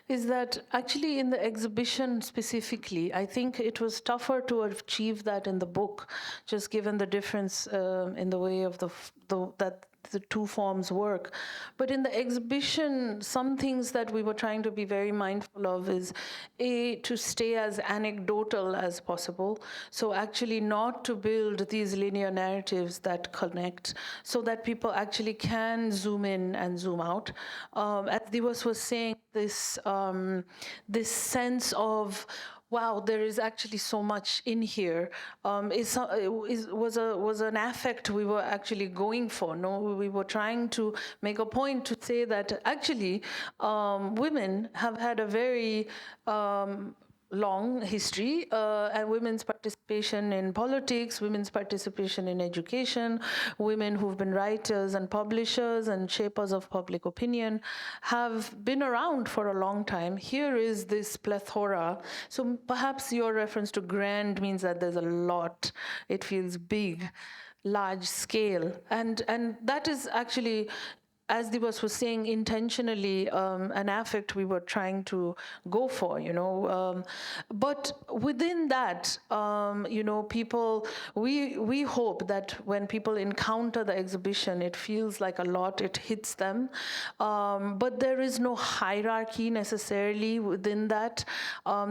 is that actually in the exhibition specifically, I think it was tougher to achieve that in the book, just given the difference in the way of that the two forms work. But in the exhibition, some things that we were trying to be very mindful of is to stay as anecdotal as possible. So actually not to build these linear narratives that connect, so that people actually can zoom in and zoom out. As Diwas was saying, this sense of, wow, there is actually so much in here, was an affect we were actually going for. No, we were trying to make a point to say that actually women have had a very long history, and women's participation in politics, women's participation in education, women who've been writers and publishers and shapers of public opinion have been around for a long time. Here is this plethora. So perhaps your reference to grand means that there's a lot. It feels big, large scale. And that is actually, as Diwas was saying, intentionally an affect we were trying to go for, but within that, people, we hope that when people encounter the exhibition, it feels like a lot, it hits them. But there is no hierarchy necessarily within that.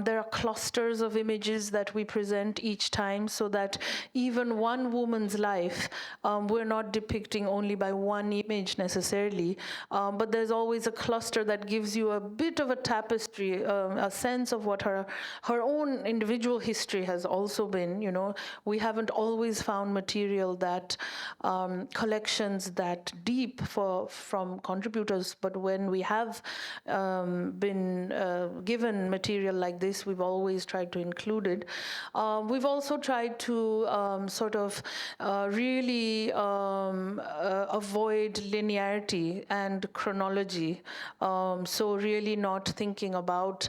There are clusters of images that we present each time, so that even one woman's life, we're not depicting only by one image necessarily. But there's always a cluster that gives you a bit of a tapestry, a sense of what her own individual history has also been. We haven't always found material that collections that deep from contributors, but when we have been given material like this, we've always tried to include it. We've also tried to really avoid linearity and chronology. So really not thinking about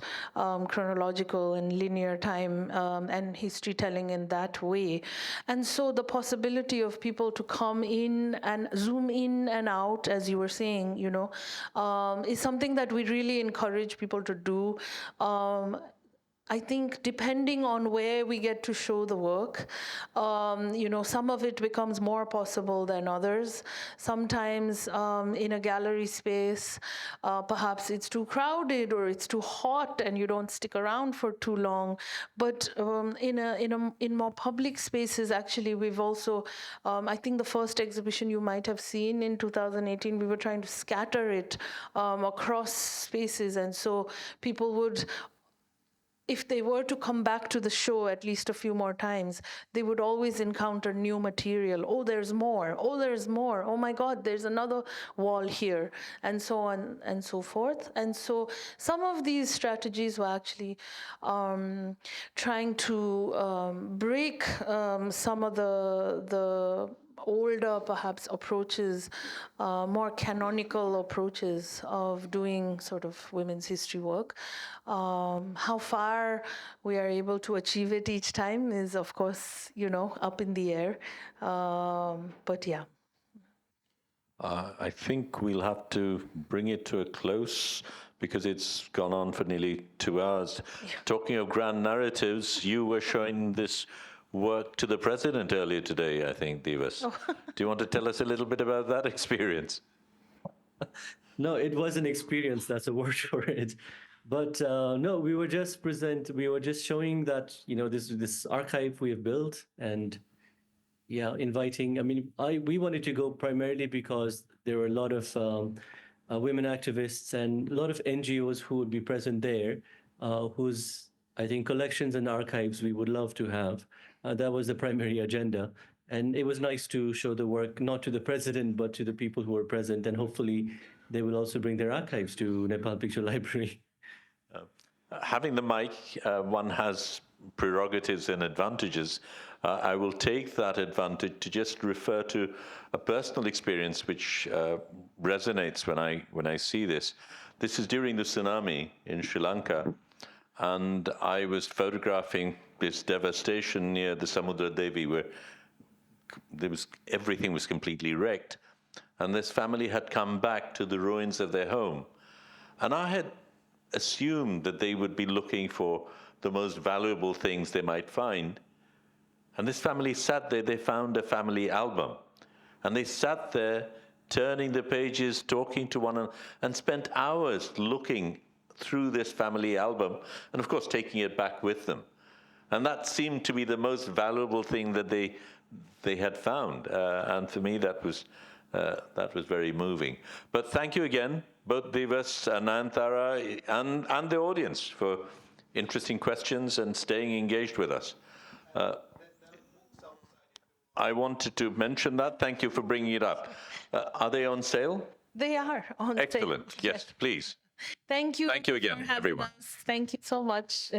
chronological and linear time and history telling in that way. And so the possibility of people to come in and zoom in and out, as you were saying, is something that we really encourage people to do. I think depending on where we get to show the work, some of it becomes more possible than others. Sometimes in a gallery space, perhaps it's too crowded or it's too hot and you don't stick around for too long. But in more public spaces, actually, we've also, I think the first exhibition you might have seen in 2018, we were trying to scatter it across spaces. And so people would, if they were to come back to the show at least a few more times, they would always encounter new material. Oh, there's more. Oh, there's more. Oh my God, there's another wall here, and so on and so forth. And so some of these strategies were actually trying to break some of the older, perhaps, approaches, more canonical approaches of doing sort of women's history work. How far we are able to achieve it each time is, of course, up in the air. But yeah. I think we'll have to bring it to a close because it's gone on for nearly 2 hours. Yeah. Talking of grand narratives, you were showing this work to the president earlier today, I think, Diwas. Oh. Do you want to tell us a little bit about that experience? No, it was an experience. That's a word for it. But no, we were just showing that, this archive we have built, and inviting. I mean, we wanted to go primarily because there were a lot of women activists and a lot of NGOs who would be present there, whose, I think, collections and archives we would love to have. That was the primary agenda. And it was nice to show the work, not to the president, but to the people who were present. And hopefully they will also bring their archives to Nepal Picture Library. Having the mic, one has prerogatives and advantages. I will take that advantage to just refer to a personal experience which resonates when I see this. This is during the tsunami in Sri Lanka, and I was photographing this devastation near the Samudra Devi, where everything was completely wrecked, and this family had come back to the ruins of their home, and I had assumed that they would be looking for the most valuable things they might find. And this family sat there, they found a family album, and they sat there turning the pages, talking to one another, and spent hours looking through this family album, and of course taking it back with them. And that seemed to be the most valuable thing that they had found. And for me, that was very moving. But thank you again, both Diwas and NayanTara, and the audience, for interesting questions and staying engaged with us. I wanted to mention that. Thank you for bringing it up. Are they on sale? They are on sale. Excellent. Yes, please. Thank you. Thank you again, everyone. Thank you so much.